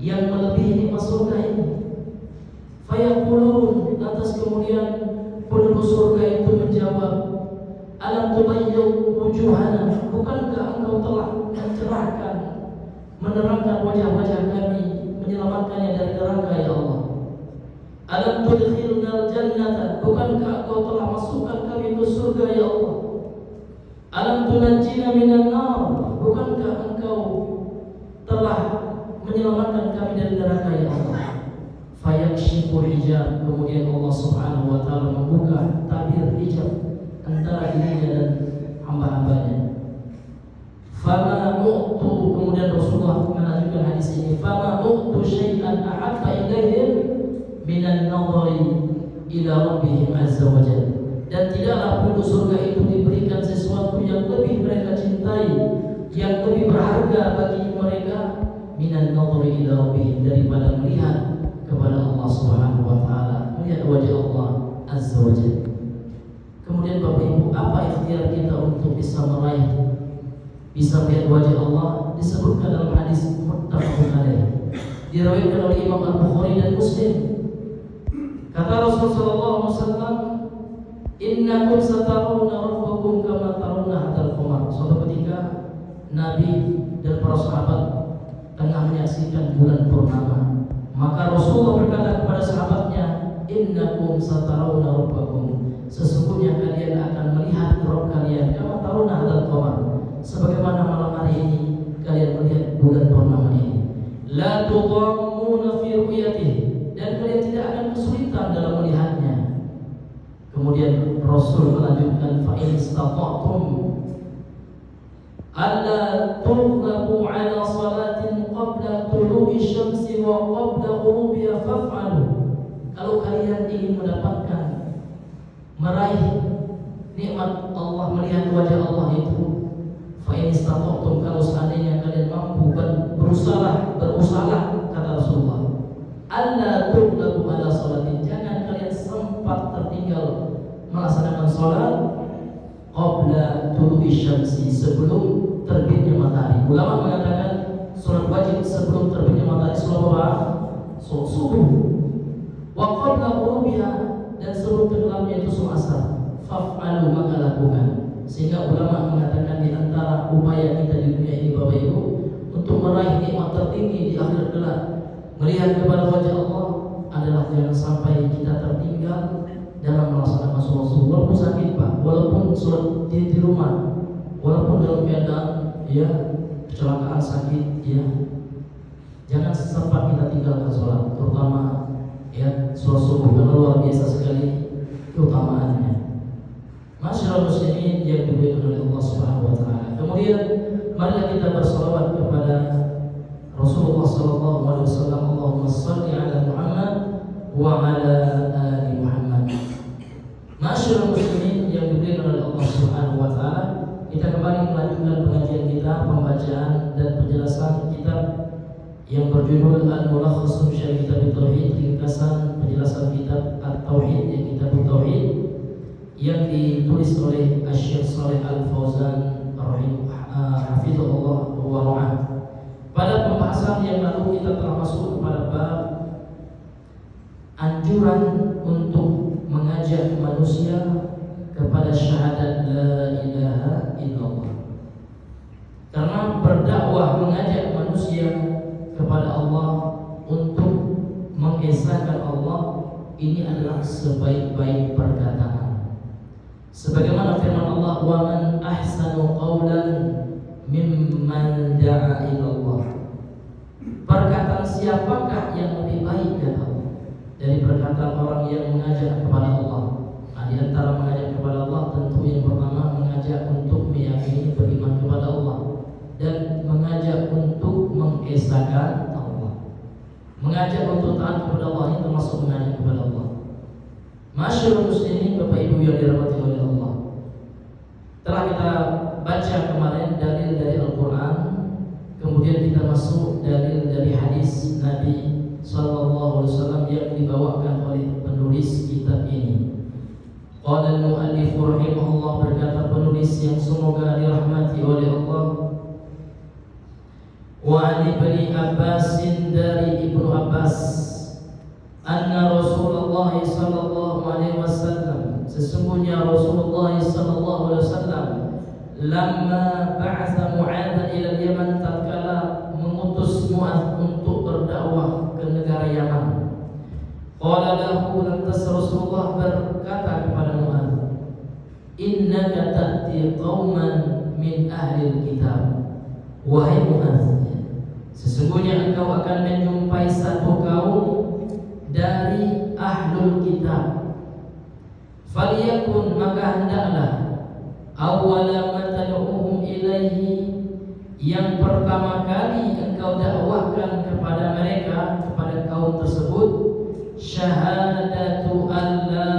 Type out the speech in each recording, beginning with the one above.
yang melebihi nikmat surga ini. Fayaqulun, lantas kemudian penduduk surga itu menjawab, alam tubayyidu wujuhana, bukankah engkau telah mencerahkan, menerangkan wajah-wajah kami, menyelamatkannya dari neraka ya Allah. Alam tudkhilnal jannata, bukankah engkau telah masukkan kami ke surga ya Allah. Alam tunajjina minan nar, bukankah engkau telah menyelamatkan kami dari neraka ya Allah. Fayakshifu hijab, kemudian Allah Subhanahu wa taala membuka tabir hijab antara dirinya dan hamba-hambanya. Fama u'tu, kemudian Rasulullah melanjutkan hadis ini, fama u'tu syai'an ahabba ilaihim minan nadhari ila rabbihim azza wa jalla. Dan tidaklah penduduk surga itu diberikan sesuatu yang lebih mereka cintai, yang lebih berharga bagi mereka minan nadhari ila rabbihim, daripada melihat kepada Allah Subhanahu wa taala, melihat wajah Allah azza wa jalla. Kemudian Bapak Ibu, apa ikhtiar kita untuk bisa meraih, bisa melihat wajah Allah? Disebutkan dalam hadis muttafaqun alaih, diriwayatkan oleh Imam Al-Bukhari dan Muslim. Kata Rasulullah sallallahu alaihi wasallam, innakum satarawna rabbakum kama tarawna hadzal qamar. Suatu ketika Nabi dan para sahabat tengah menyaksikan bulan purnama, maka Rasulullah berkata kepada sahabatnya, innakum satarawna rabbakum, sesungguhnya kalian akan melihat Rabb kalian kama tarawna hadzal qamar, sebagaimana malam hari ini kalian melihat bulan purnama ini. La tudammuna fi ru'yatihi, dan kalian tidak akan kesulitan dalam melihatnya. Kemudian Rasul melanjutkan, fa in istata'tum alla tughlabu ala salatin qabla tulu'i syamsi wa qabla ghurubiha faf'alu. Kalau kalian ingin mendapatkan, meraih nikmat Allah, melihat wajah Allah itu, fa in istata'tum, kalau seandainya kalian mampu, berusaha kata Rasulullah, alla tughlabu ala salatin, jangan kalian sempat tertinggal melaksanakan salat qabla tulu'i syamsi, sebelum terbitnya matahari. Ulama mengatakan salat wajib sebelum terbitnya matahari, salat subuh. Wa qabla ghurubiha, dan sebelum tenggelamnya itu salat asar. Faf'alu, maka lakukan. Sehingga ulama mengatakan di antara upaya kita di dunia ini Bapak Ibu untuk meraih nikmat tertinggi di akhirat kelak, melihat kepada wajah Allah, adalah jangan sampai kita tertinggal dalam melaksanakan sholat subuh. Walaupun sakit Pak, walaupun sholat di rumah, walaupun dalam keadaan kecelakaan sakit, jangan sempat kita tinggalkan sholat, terutama sholat subuh, karena luar biasa sekali keutamaannya. Masyaallah muslimin yang dimuliakan oleh Allah Subhanahu wa taala. Kemudian marilah kita berselawat kepada Rasulullah sallallahu alaihi wasallam. Allahumma shalli ala Muhammad wa ala ali Muhammad. Masyaallah muslimin yang dimuliakan oleh Allah Subhanahu wa taala, kita kembali melanjutkan pengajian kita, pembacaan dan penjelasan kitab yang berjudul Al-Mulakhas Syarh Kitab Tauhid, ringkasan penjelasan kitab At-Tauhid, yang kitab Tauhid yang ditulis oleh Asy-Syaikh Shalih Al-Fauzan hafizahullah wa ra'ah. Pada pembahasan yang lalu kita telah masuk kepada bab anjuran untuk mengajak manusia kepada syahadat la ilaha illallah. Karena berdakwah, mengajak manusia kepada Allah untuk mengesahkan Allah, ini adalah sebaik-baik perkataan. Sebagaimana firman Allah, wa man ahsanu qawlan mimman da'a ilallah. Perkataan siapakah yang lebih baik kata Allah dari perkataan orang yang mengajak kepada Allah? Nah, di antara mengajak kepada Allah, tentu yang pertama mengajak untuk meyakini, beriman kepada Allah, dan mengajak untuk mengesahkan Allah. Mengajak untuk taat kepada Allah, ini termasuk mengajak kepada Allah. Masyaallah muslimin, Bapak Ibu yang dirahmati oleh Allah, telah kita baca kemarin dalil dari Al-Quran, kemudian kita masuk dalil dari hadis Nabi sallallahu alaihi wasallam yang dibawakan oleh penulis kitab ini. Qala al-mu'allif rahimahullah, berkata penulis yang semoga dirahmati oleh Allah, Wa an Ibnu Abbas, dari Ibnu Abbas, anna Rasulullah sallallahu alaihi wasallam, sesungguhnya Rasulullah sallallahu alaihi wasallam lamma ba'atha Mu'adz ila Yaman, tatkala mengutus Mu'adz untuk berdakwah ke negara Yaman. Qala lahu, lantas Rasulullah berkata kepada Mu'adz, innaka ta'ti qauman min ahli kitab. Wahai Mu'adz, sesungguhnya engkau akan menjumpai satu kaum dari ahlul kitab. Faliyakun, maka hendaklah awwala ma tad'uhum ilaihi, yang pertama kali engkau dakwahkan kepada mereka, kepada kaum tersebut, syahadatu an la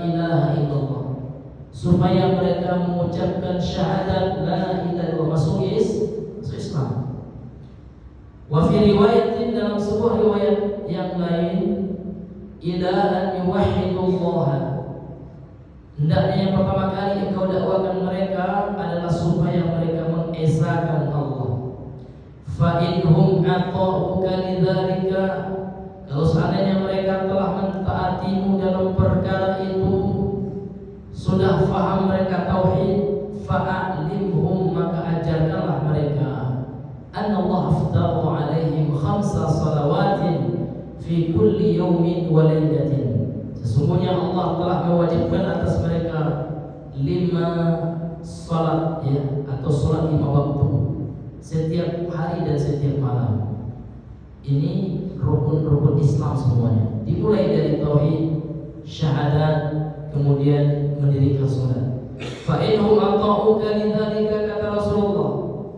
ilaha illallah, supaya mereka mengucapkan syahadat la ilaha illallah, masuk Islam. Wa fi riwayatin, dalam sebuah riwayat yang lain, ila an yuwahhidullah, hendaknya yang pertama kali engkau dakwakan mereka adalah supaya mereka mengesahkan Allah. Fa inhum ata'uka lidzalika, kalau seandainya mereka telah mentaatimu dalam perkara itu, sudah faham mereka tauhid, fa'alimhum, maka ajarkanlah mereka, anna Allah aftarada alaihim 5 salawatin fi kulli yawmin wa lailatin, sesungguhnya Allah telah mewajibkan atas mereka 5 salat, ya, atau salat 5 waktu setiap hari dan setiap malam. Ini rukun-rukun Islam semuanya, dimulai dari tauhid, syahadat, kemudian mendirikan salat. Fa innahum ata'uka lidzalika, kata Rasulullah,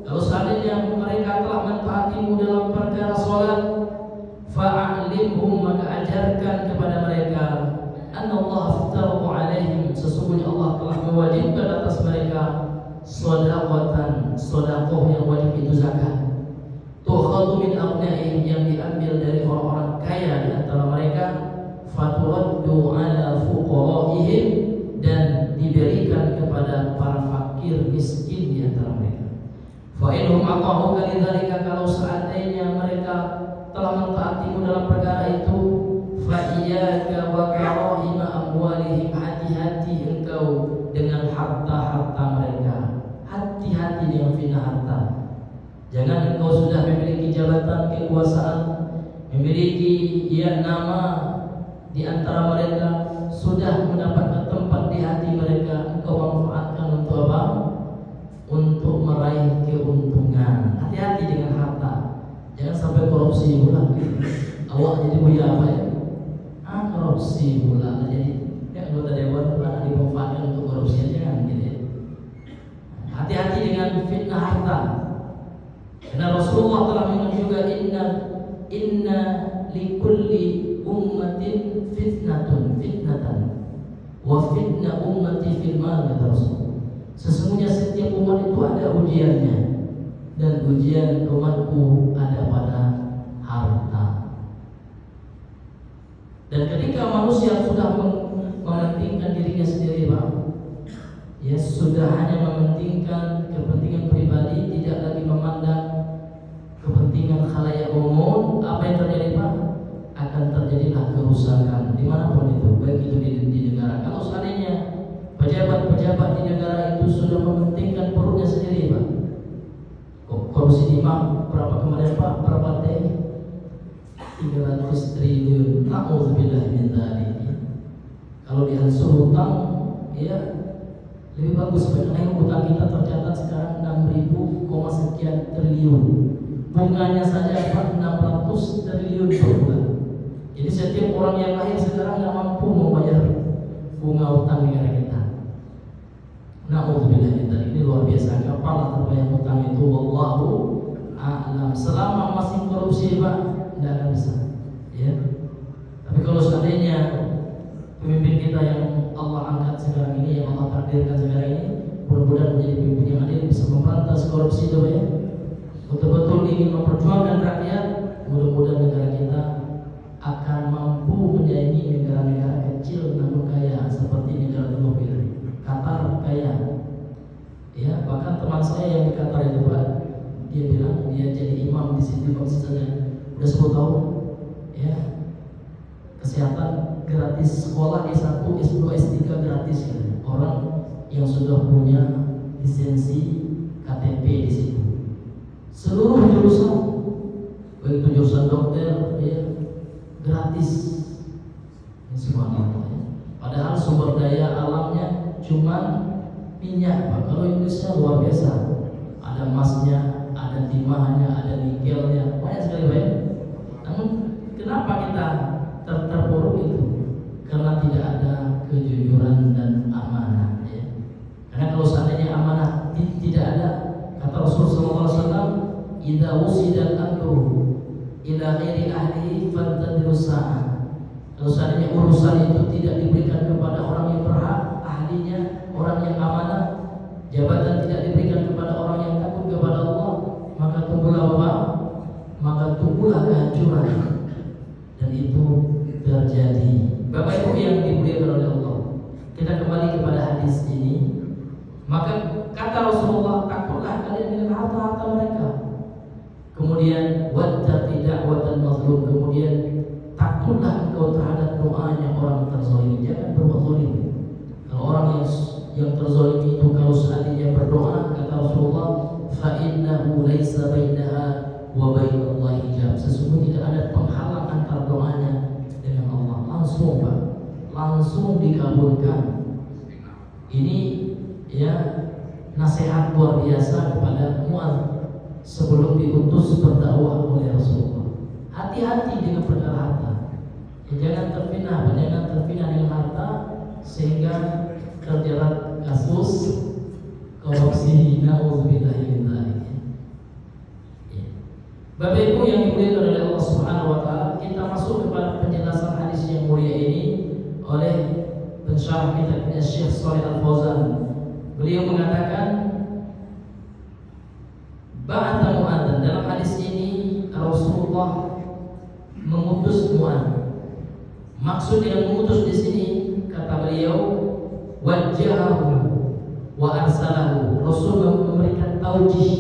kalau seandainya mereka telah mentaatimu dalam perkara salat, fa'alimhum, maka ajarkan kepada mereka, anna Allah aftarada alaihim, sesungguhnya Allah telah mewajibkan atas mereka shadaqatan, sedekah yang wajib itu zakat, tukhadhu min aghniyaihim, yang diambil dari orang-orang kaya di antara mereka, faturaddu ala fuqaraihim, dan diberikan kepada para fakir miskin di antara mereka. Fa innahum ata'uka lidzalika, kalau seandainya mereka telah mentaatimu dalam perkara itu, fa iyyaka wa karaima amwalihim, hati-hati engkau dengan harta-harta mereka, hati-hati dengan fitnah harta. Jangan engkau sudah memiliki jabatan kekuasaan, memiliki nama di antara mereka, sudah mendapatkan tempat di hati mereka, engkau manfaatkan untuk apa? Untuk meraih keuntungan. Hati-hati dengan harta. Jangan sampai korupsi pula. Awak jadi punya apa ya? Korupsi pula. Jadi anggota dewan pula dimanfaatkan untuk korupsi aja, kan gitu ya. Hati-hati dengan fitnah harta. Karena Rasulullah telah mengatakan juga, inna likulli ummatin fitnatan wa fitna ummati fil mal, kata Rasul. Sesungguhnya setiap umat itu ada ujiannya, dan ujian umatku ada pada harta. Dan ketika manusia sudah mementingkan dirinya sendiri, Pak, ya, sudah hanya mementingkan kepentingan pribadi, tidak lagi memandang kepentingan khalayak umum, apa yang terjadi, Pak? Akan terjadilah kerusakan dimanapun itu, baik itu di negara. Kalau seandainya pejabat-pejabat di negara itu sudah mementingkan perutnya sendiri, Pak, korupsi di berapa kemarin, Pak? Berapa teh? 300 triliun. Na'udzubillah min dzalik. Kalau diansur hutang, ya lebih bagus. Karena hutang kita tercatat sekarang 6.000, sekian triliun. Bunganya saja, Pak, 600 triliun per bulan. Jadi setiap orang yang lahir sekarang nggak mampu membayar bunga hutang negara kita. Na'udzubillah min dzalik. Ini luar biasa. Kapalah terbayar hutang itu, wallahu a'lam. Selama masih korupsi, Pak, tidak akan bisa, ya. Tapi kalau seandainya pemimpin kita yang Allah angkat sekarang ini, yang Allah takdirkan sekarang ini, mudah-mudahan menjadi pemimpin yang adil, bisa memberantas korupsi itu, ya. Betul-betul ingin memperjuangkan rakyat, mudah-mudahan negara kita akan mampu menyaingi negara-negara kecil namun kaya seperti negara Teluk ini. Qatar kaya, ya. Bahkan teman saya yang di Qatar itu, Pak, dia bilang dia jadi imam vaksinnya udah 10 tahun ya, kesehatan gratis, sekolah S1, S2, S3 gratis ya. Orang yang sudah punya lisensi KTP di situ, seluruh jurusan, baik itu jurusan dokter ya, gratis ini semuanya ya. Padahal sumber daya alamnya cuma minyak Pak. Kalau Indonesia luar biasa, ada emasnya, ada timahnya, ada nikelnya, banyak sekali Pak. Namun kenapa kita terpuruk itu? Karena tidak ada kejujuran dan amanah ya. Karena kalau seandainya amanah tidak ada, kata Rasulullah SAW, idza wusida al-amru ila ghairi ahlihi fantadhirus sa'ah. Kalau seandainya urusan itu tidak diberikan kepada orang yang berhak, ahlinya, orang yang amanah, jabatan tidak diberikan kepada orang yang takut kepada Allah, maka tunggulah apa? Maka tunggulah kehancuran. Dan itu terjadi. Bapak Ibu yang dimuliakan oleh Allah, kita kembali kepada hadis ini. Maka kata Rasulullah, takutlah kalian dengan harta-harta mereka. Kemudian wattaqi da'watal mazlum, kemudian takutlah engkau terhadap doanya orang terzalimi. Jangan berbuat zalim. Kalau orang yang terzalimi itu kalau seandainya berdoa, kata Rasulullah, fa innahu laisa bainaha wa bainallahi hijab. Sesungguhnya tidak ada penghalang antara doanya dengan Allah. Langsung Pak, langsung dikabulkan. Ini ya nasihat luar biasa kepada Mu'adz sebelum diutus berdakwah oleh Rasulullah. Hati-hati dengan perkara harta. Jangan terfitnah dengan harta sehingga terjerat kasus korupsi. Nauzubillahi min dzalik. Bapak Ibu yang dimuliakan oleh Allah Subhanahu wa taala, kita masuk kepada penjelasan hadis yang mulia ini oleh pensyarah kitab Syekh Shalih Al-Fauzan. Beliau mengatakan ba'atha Mu'adz. Dalam hadis ini Rasulullah mengutus Mu'adz. Maksud dengan mengutus di sini, kata beliau, wajjahu wa arsalahu. Rasul memberikan taujih,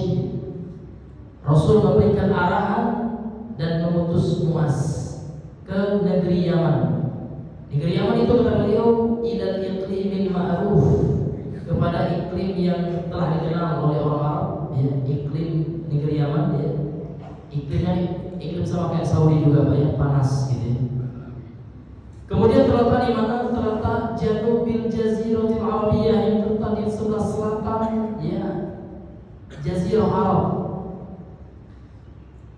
Rasul memberikan arahan dan mengutus Mu'adz ke negeri Yaman. Negeri Yaman itu kata beliau ilal iqlimil ma'ruf, kepada iklim yang telah dikenal oleh orang Arab ya, iklim negeri Yaman ya. Iklimnya iklim sama kayak Saudi juga Pak ya, panas gitu ya. Kemudian terletak di mana? Terletak Janubil Jaziratil Arabiyah, yang terletak di sebelah selatan ya, Jazirah Arab.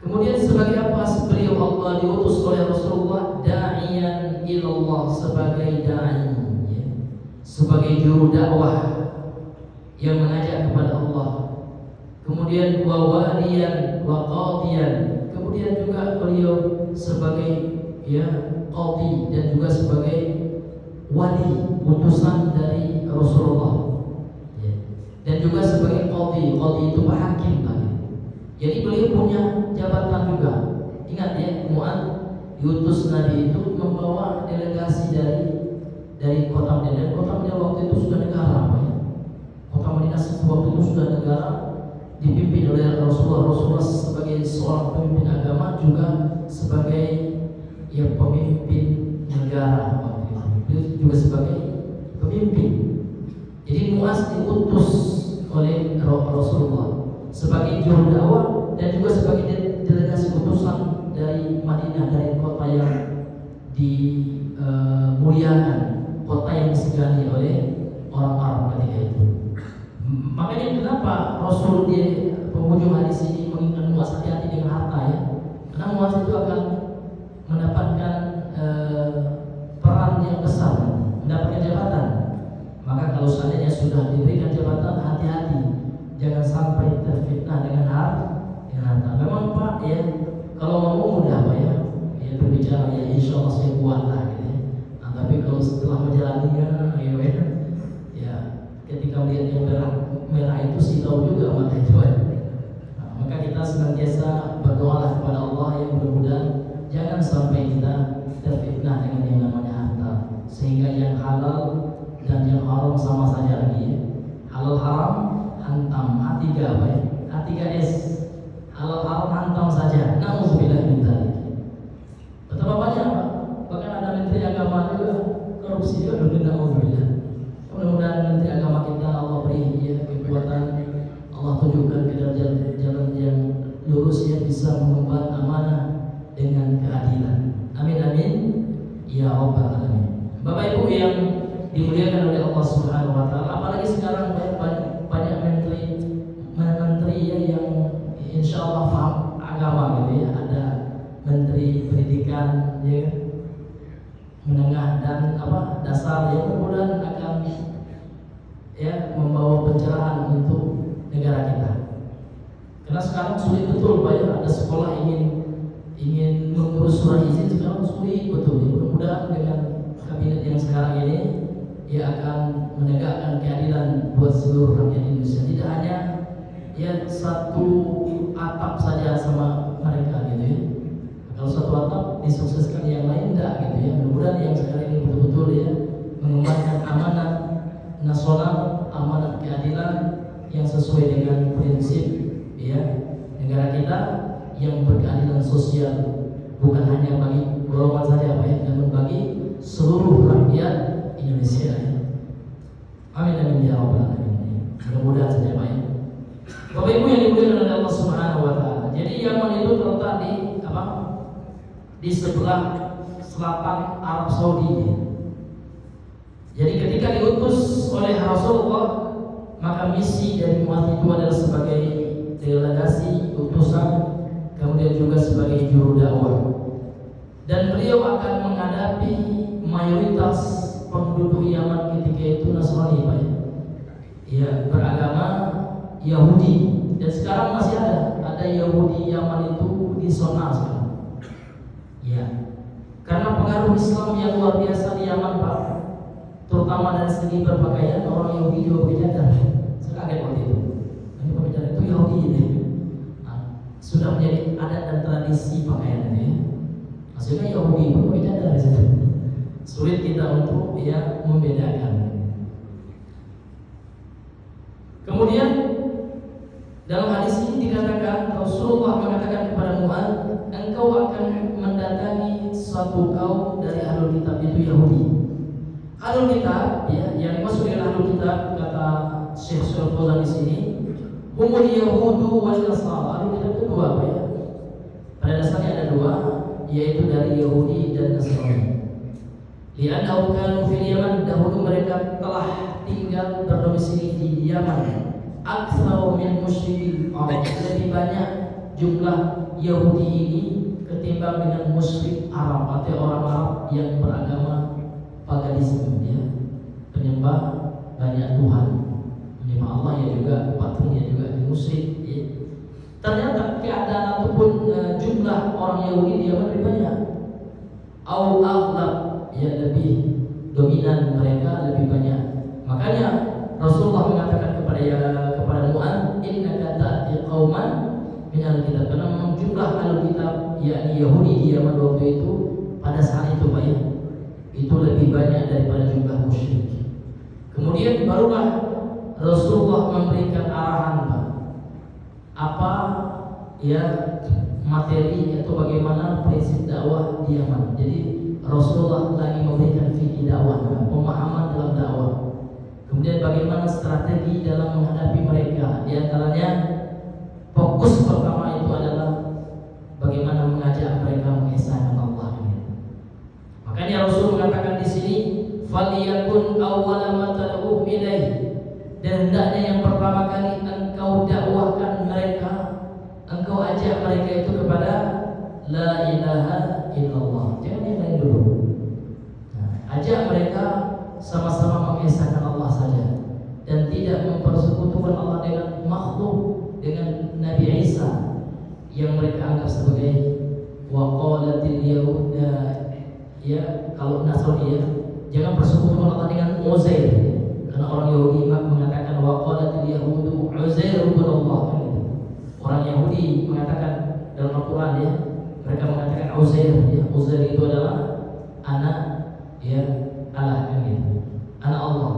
Kemudian sebagai apa beliau Allah diutus oleh Rasulullah? Da'iyan ilallah, sebagai da'i ya, sebagai juru dakwah yang mengajak kepada Allah. Kemudian wawaliyan wa qadiyan, kemudian juga beliau sebagai ya qadi dan juga sebagai wali, utusan dari Rasulullah ya. Dan juga sebagai qadi. Qadi itu hakim tadi. Jadi beliau punya jabatan juga. Ingat ya, Mu'adz diutus Nabi itu membawa delegasi dari kota Madinah. Dan kota Madinah waktu itu sudah negara apa ya? Kota Madinah waktu itu sudah negara, dipimpin oleh Rasulullah. Rasulullah sebagai seorang pemimpin agama juga sebagai ya pemimpin negara waktu itu. Beliau juga sebagai pemimpin. Jadi Mu'adz diutus oleh Rasulullah sebagai juru dakwah dan juga sebagai delegasi utusan dari Madinah, dari kota yang dimuliakan, kota yang disegani oleh orang Arab ketika itu. Makanya kenapa Rasul di penghujung hadis ini mengingatkan Mu'adz hati-hati dengan harta ya, karena Mu'adz itu akan mendapatkan peran yang besar, mendapatkan jabatan. Maka kalau seandainya sudah diberikan jabatan, hati-hati, jangan sampai terfitnah dengan harta. Memang Pak ya, kalau ngomong mudah Pak ya, berbicara ya insya Allah saya kuat lah gitu ya. Nah, tapi kalau setelah menjalaninya ya ketika melihat yang merah itu sih tahu juga mata itu ya. Nah, maka kita senantiasa berdoalah kepada Allah yang mudah-mudahan jangan sampai kita terfitnah dengan yang namanya harta, sehingga yang halal dan yang haram sama saja lagi ya. Halal haram hantam, H3 apa ya? H3S. Halal haram hantam saja. lurus, ia bisa mengemban amanah dengan keadilan. Amin amin ya rabbal alamin. Bapak Ibu yang dimuliakan oleh Allah Subhanahu wa taala, apalagi sekarang banyak menteri ya yang insyaallah paham agama gitu ya. Ada menteri pendidikan ya, menengah dan dasar yang mudah-mudahan akan ya membawa pencerahan untuk negara kita. Karena sekarang sulit betul Pak ya, ada sekolah ingin mengurus surat izin sekarang sulit betul. Mudah-mudahan dengan kabinet yang sekarang ini ia akan menegakkan keadilan buat seluruh rakyat Indonesia. Tidak hanya ya satu atap saja sama mereka gitu ya. Kalau satu atap disukseskan yang lain enggak gitu ya. Mudah-mudahan yang sekarang ini betul-betul ya mengembangkan amanat nasional, amanat keadilan yang sesuai dengan prinsip ya negara kita yang berkeadilan sosial, bukan hanya bagi golongan saja Pak ya, namun bagi seluruh rakyat Indonesia ya. Amin amin ya rabbal alamin. Mudah-mudahan saja Pak ya. Bapak Ibu yang dimuliakan oleh Allah Subhanahu wa taala. Jadi Yaman itu terletak di sebelah selatan Arab Saudi. Jadi ketika diutus oleh Rasulullah, maka misi dari Mu'adz itu adalah sebagai delegasi utusan, kemudian juga sebagai juru dakwah. Dan beliau akan menghadapi mayoritas penduduk Yaman ketika itu Nasrani Pak ya, beragama Yahudi. Dan sekarang masih ada Yahudi Yaman itu di Sona sekarang. Ya, karena pengaruh Islam yang luar biasa di Yaman Pak, terutama dari segi berpakaian, orang Yahudi juga pakai cadar. Saya kaget waktu itu. Ini pakai cadar itu Yahudi ini. Sudah menjadi adat dan tradisi pakaian ini. Maksudnya Yahudi pun pakai cadar di situ. Sulit kita untuk ya membedakan. Kemudian dalam hadis ini dikatakan, Rasulullah mengatakan kepada Mu'adz, engkau akan mendatangi suatu kaum dari ahlul kitab, itu Yahudi. Ahlul kitab ya, yang dimaksud dengan ahlul kitab kata Syekh Shalih Fauzan di sini, humul yahudu wal nasara. Ahlul kitab itu dua Pak ya. Pada dasarnya ada dua, yaitu dari Yahudi dan Nasrani. Li'annahu kanu fil Yaman, dahulu mereka telah tinggal berdomisili di Yaman. Aktsar min musyrikin Arab, lebih banyak jumlah Yahudi ini ketimbang dengan musyrik Arab atau orang Arab yang beragama paganisme ya, penyembah banyak Tuhan, menyembah Allah ya juga, patungnya juga musyrik ya. Ternyata keadaan ataupun jumlah orang Yahudi di Yaman lebih banyak. Au aghlab ya, lebih dominan mereka, lebih banyak. Makanya Rasulullah mengatakan kepada Mu'adz, innaka ta'ti qauman min al-kitab, karena memang jumlah al-kitab yakni Yahudi di Yaman waktu itu pada saat itu Pak ya, itu lebih banyak daripada jumlah musyrik. Kemudian barulah Rasulullah memberikan arahan Pak, apa ya materi atau bagaimana prinsip dakwah di Yaman. Jadi Rasulullah lagi memberikan fikih dakwah, pemahaman dalam dakwah. Kemudian bagaimana strategi dalam menghadapi mereka. Di antaranya fokus pertama itu adalah bagaimana mengajak mereka mengesahkan Allah. Makanya Rasul mengatakan di sini, "Faliyakun awwala ma tad'u ilaihi." Dan hendaknya yang pertama kali engkau dakwahkan mereka, engkau ajak mereka itu kepada la ilaha illallah. Jangan yang lain dulu. Ajak mereka sama-sama mengesahkan Allah saja dan tidak mempersekutukan Allah dengan makhluk, dengan Nabi Isa yang mereka anggap sebagai waqalatil yahud ya, kalau Nasrani ya, jangan persekutukan Allah dengan Uzair, karena orang Yahudi mengatakan waqalatil yahudu Uzair ibn Allah. Orang Yahudi mengatakan dalam Al-Quran ya, mereka mengatakan Uzair ya, Uzair itu adalah anak ya Allah kan gitu, anak Allah.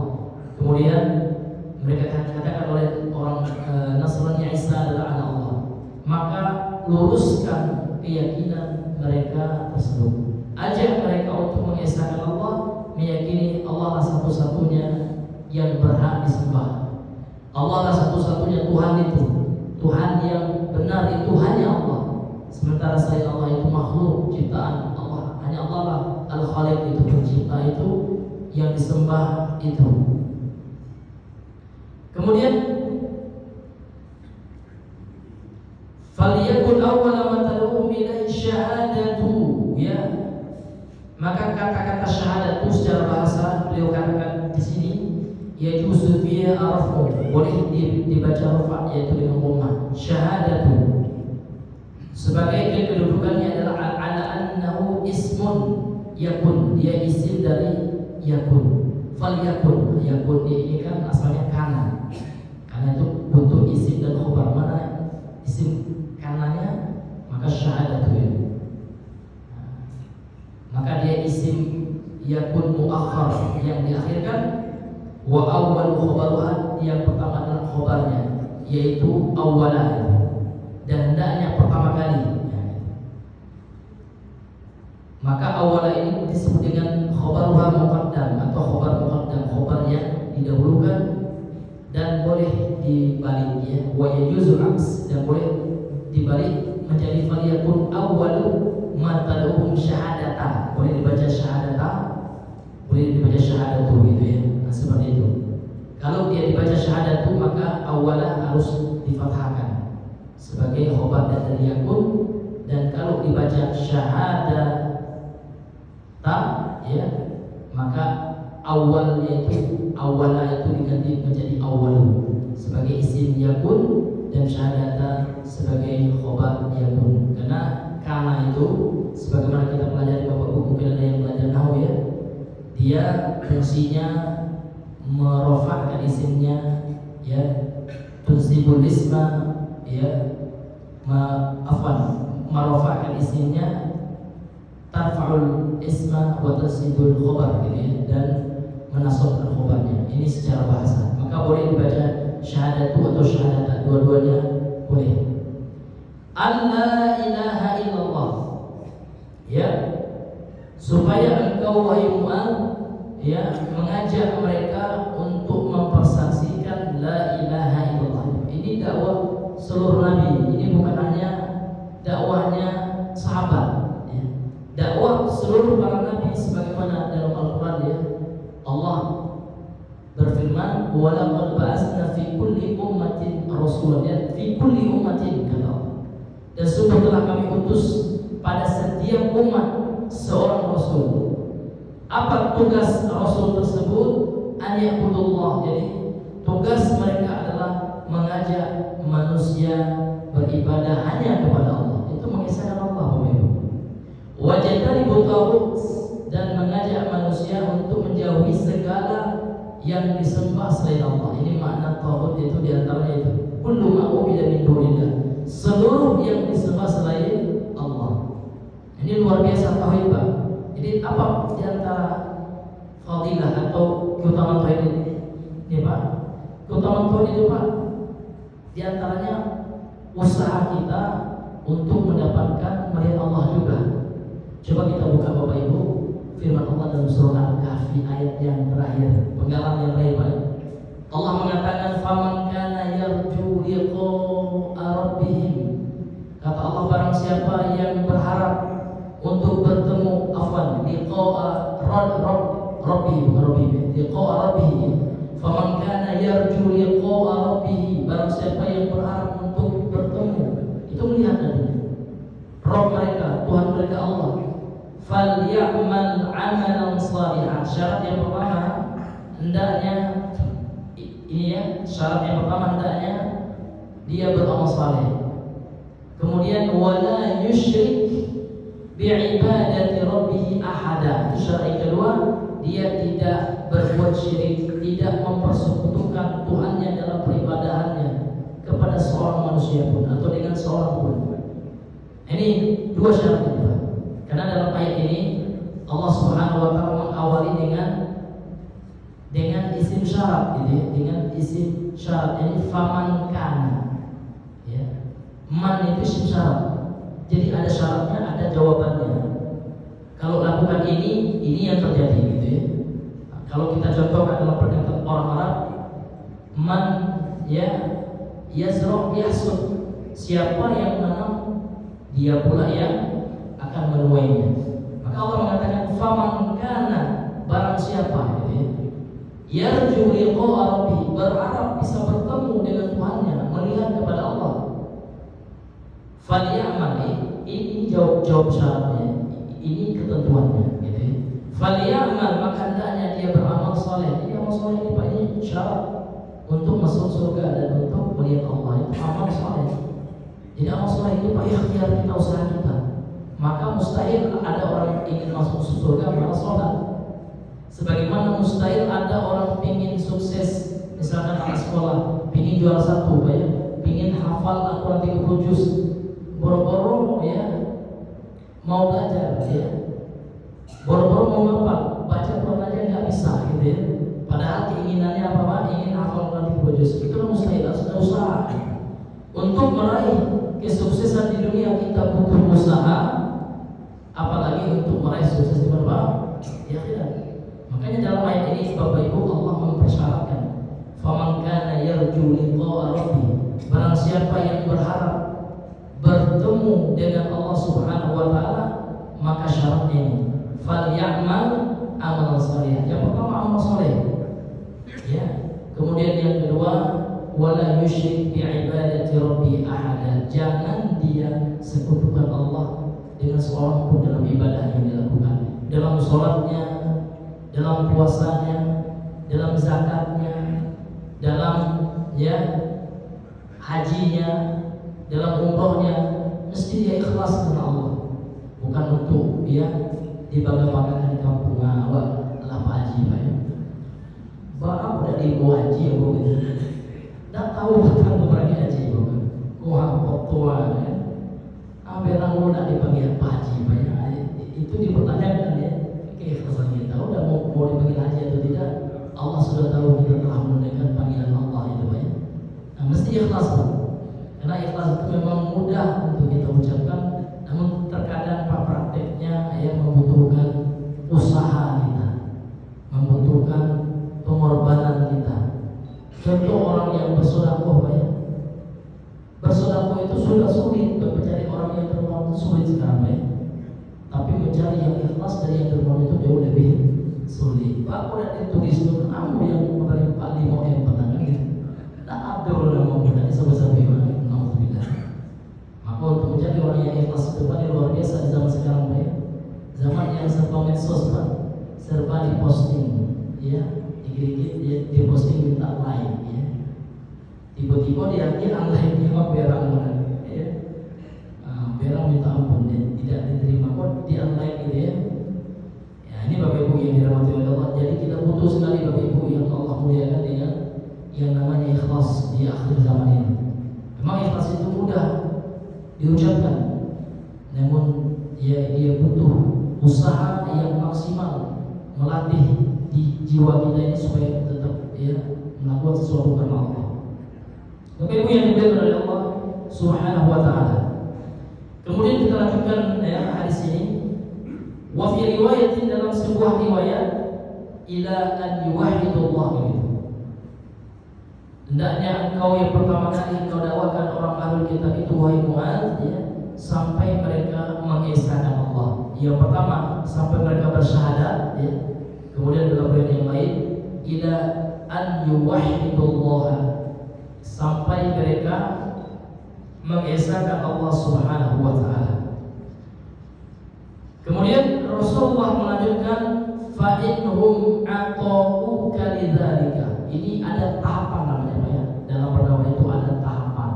Kemudian mereka katakan oleh orang Nasrani Isa adalah anak Allah. Maka luruskan keyakinan mereka tersebut. Ajak mereka untuk mengesahkan Allah, meyakini Allah lah satu-satunya yang berhak disembah. Allah lah satu-satunya Tuhan itu, Tuhan yang benar itu hanya Allah. Sementara selain Allah itu makhluk ciptaan Allah. Hanya Allah lah Al-Khaliq, itu pencipta, itu yang disembah itu. Kemudian faliyakun awwala ma tad'uhum ilaihi syahadatu, ya. Maka kata-kata syahadat itu secara bahasa beliau katakan di sini yajuzu fiha arfu, boleh dibaca rafa, yaitu dengan dhamma syahadatu. Sebagai kedudukannya adalah ala annahu ismun yakun, dia isim dari yakun. Fal yakun, yakun ini kan asalnya kana. Karena itu butuh isim dan khabar. Mana isim kananya? Maka syahadatu itu. Maka dia isim yakun muakhar yang diakhirkan, wa awwal khabaruha, yang pertama adalah khabarnya, yaitu awwalah, dan hendaknya pertama kali. Maka awwalah ini disebut dengan khabaruha muqaddam atau khabar muqaddam, khabar yang didahulukan dan boleh dibalik, ya. Wa yajuzu aks, dan boleh dibalik menjadi faliyakun awwalu ma tad'uhum syahadata, boleh dibaca syahadata, boleh dibaca syahadatu, gitu ya. Nah, seperti itu. Kalau dia dibaca syahadatu, maka awalah harus difathahkan sebagai khobar dari yakun. Dan kalau dibaca syahadata, ya, maka awalnya itu awalah itu diganti menjadi awalu sebagai isim yakun, dan syahadata sebagai khobar yakun. Karena itu sebagaimana kita pelajari Bapak Ibu, mungkin ada yang belajar nahwu, ya, dia fungsinya merofakkan isimnya, ya, tunsibul isma, ya, merofakkan isimnya, tarfa'ul isma wa tansibul khobar, gitu ya, dan menasabkan khobarnya. Ini secara bahasa. Maka boleh dibaca syahadatu atau syahadata, dua-duanya boleh. Allah ilaha illallah, ya, supaya engkau wahai Mu'adz, ya, mengajak mereka untuk mempersaksikan la ilaha illallah. Ini dakwah seluruh nabi, ini bukan hanya dakwahnya sahabat, ya. Dakwah seluruh para nabi, sebagaimana dalam Al-Quran, ya, Allah berfirman, wa laqad ba'atsna fi kulli ummatin rasulan, ya, fi kulli ummatin, kata Allah, dan sungguh telah kami utus pada setiap umat seorang rasul. Apa tugas rasul tersebut? An ya'budullah, jadi tugas mereka adalah mengajak manusia beribadah hanya kepada Allah, itu mengisahkan Allah, wajatanibu taghut, dan mengajak manusia untuk menjauhi segala yang disembah selain Allah. Ini makna taghut, itu diantaranya itu kullu ma ubida min dunillah, seluruh yang disembah selain Allah. Ini luar biasa tauhid, Pak. Jadi apa diantara fadilah atau keutamaan tauhid ini, Pak? Keutamaan tauhid itu, Pak, diantaranya usaha kita untuk mendapatkan melihat Allah juga. Coba kita buka Bapak Ibu firman Allah dalam surah Al-Kahfi ayat yang terakhir, penggalan yang terakhir, Pak. Allah mengatakan faman kana yarju liqa'a rabbih, kata Allah, barang siapa yang berharap untuk bertemu liqa'a rabbih, liqa'a rabbih, faman kana yarju liqa'a rabbih, barang siapa yang berharap untuk bertemu, itu melihat nantinya Rabb mereka, Tuhan mereka Allah, falyamal amalan shalihan. Syarat yang pertama hendaknya, ini ya, syarat yang pertama hendaknya dia beramal saleh. Kemudian wala yusyrik bi'ibadati rabbih ahada. Itu syarat yang kedua, dia tidak berbuat syirik, tidak mempersekutukan Tuhannya dalam peribadahannya kepada seorang manusia pun atau dengan seorang pun. Ini dua syarat itu. Karena dalam ayat ini Allah Subhanahu wa taala mengawali dengan isim syarat, gitu ya, dengan isim syarat. Ini faman kana, ya. Man itu isim syarat. Jadi ada syaratnya, ada jawabannya. Kalau lakukan ini yang terjadi, gitu ya. Nah, kalau kita contohkan dalam perkataan orang Arab, man, ya, yazra yahsud, Siapa yang menanam, dia pula yang akan menuainya. Maka Allah mengatakan faman kana, barang siapa gitu ya, yarju liqa'a rabbih, berharap bisa bertemu dengan Tuhannya, melihat kepada Allah. Falyamal, ini jawab syaratnya, ini ketentuannya gitu ya. Falyamal, maka hendaknya dia beramal saleh. Ini amal saleh ini Pak, ini syarat untuk masuk surga dan untuk melihat Allah, itu amal saleh. Jadi amal saleh itu Pak ikhtiar kita, usaha kita. Maka mustahil ada orang ingin masuk surga malah sholat. Sebagaimana mustahil ada orang ingin sukses, misalkan anak sekolah ingin juara 1 Pak ya, ingin hafal Al-Quran 30 juz, boro-boro ya mau belajar ya, boro-boro mau ngapal, baca Quran aja nggak bisa gitu ya. Padahal keinginannya apa Pak? Ingin hafal Quran 30 juz. Itu mustahil, harus ada usaha. Untuk meraih kesuksesan di dunia kita butuh usaha, apalagi untuk meraih sukses di mana Pak? Di akhirat. Makanya dalam ayat ini Bapak Ibu Allah mempersyaratkan faman kana yarju liqa'a rabbih, barang siapa yang berharap bertemu dengan Allah Subhanahu wa taala, maka syaratnya ini falyamal amalan saleh. Yang pertama amal saleh. Ya. Kemudian yang kedua wala yusyrik bi ibadati rabbi ahada. Jangan dia sekutukan Allah dengan seorang pun dalam ibadah yang dilakukan. Dalam sholatnya, dalam puasanya, dalam zakatnya, dalam ya hajinya, dalam umrohnya, mesti dia ikhlas karena Allah, bukan untuk dia dibangga-banggakan di kampung. Awak lah Pak Haji Pak ya, bapak udah dibawa haji ya Bu, tidak tahu tentang berbagai haji Bu, kok tua ya, hampir orang udah dipanggil Pak Haji Pak ya, itu dipertanyakan ya, keikhlasan kita udah mau dipanggil haji atau tidak. Allah sudah tahu kita telah menunaikan panggilan Allah itu Pak ya. Nah mesti ikhlas Pak. Karena ikhlas itu memang mudah untuk kita ucapkan, namun terkadang Pak prakteknya yang membutuhkan usaha kita, membutuhkan pengorbanan kita. Contoh orang yang bersedekah Pak ya, bersedekah itu sudah sulit, mencari orang yang dermawan itu sulit sekarang Pak ya. Tapi mencari yang ikhlas dari yang dermawan itu jauh lebih sulit. Pak udah ditulis tuh, kamu yang menerima Pak 5M petang gitu. Tak ada orang mau mudah sebesar bagaimana. Maka untuk mencari orang yang ikhlas itu Pak luar biasa di zaman sekarang Pak ya. Zaman yang serba medsos Pak, serba diposting ya, dikit-dikit dia diposting minta like ya. Tiba-tiba dia unlike dia Pak berang mana ya. Berang minta ampun dia tidak diterima kok di unlike gitu ya. Ya ini Bapak Ibu yang dirahmati oleh Allah. Jadi kita butuh sekali Bapak Ibu yang Allah muliakan dengan yang namanya ikhlas di akhir zaman ini. Memang ikhlas itu mudah diucapkan, namun dia butuh usaha yang maksimal, melatih di jiwa kita ini supaya tetap ya melakukan sesuatu karena Allah. Bapak Ibu yang dimuliakan oleh Allah Subhanahu wa taala. Kemudian kita lanjutkan ya hadis ini. Wa fi riwayatin, dalam sebuah riwayat, ila an yuwahhidullah gitu. Hendaknya engkau yang pertama kali engkau dakwakan orang ahlul kitab itu wahai Mu'adz ya, sampai mereka mengesahkan Allah. Yang pertama sampai mereka bersyahadat ya. Kemudian dalam riwayat yang lain ila an yuwahhidullah, sampai mereka mengesahkan Allah Subhanahu wa taala. Kemudian Rasulullah melanjutkan fa innahum ata'uka lidzalika. Ini ada tahapan namanya Pak ya. Dalam berdakwah itu ada tahapan.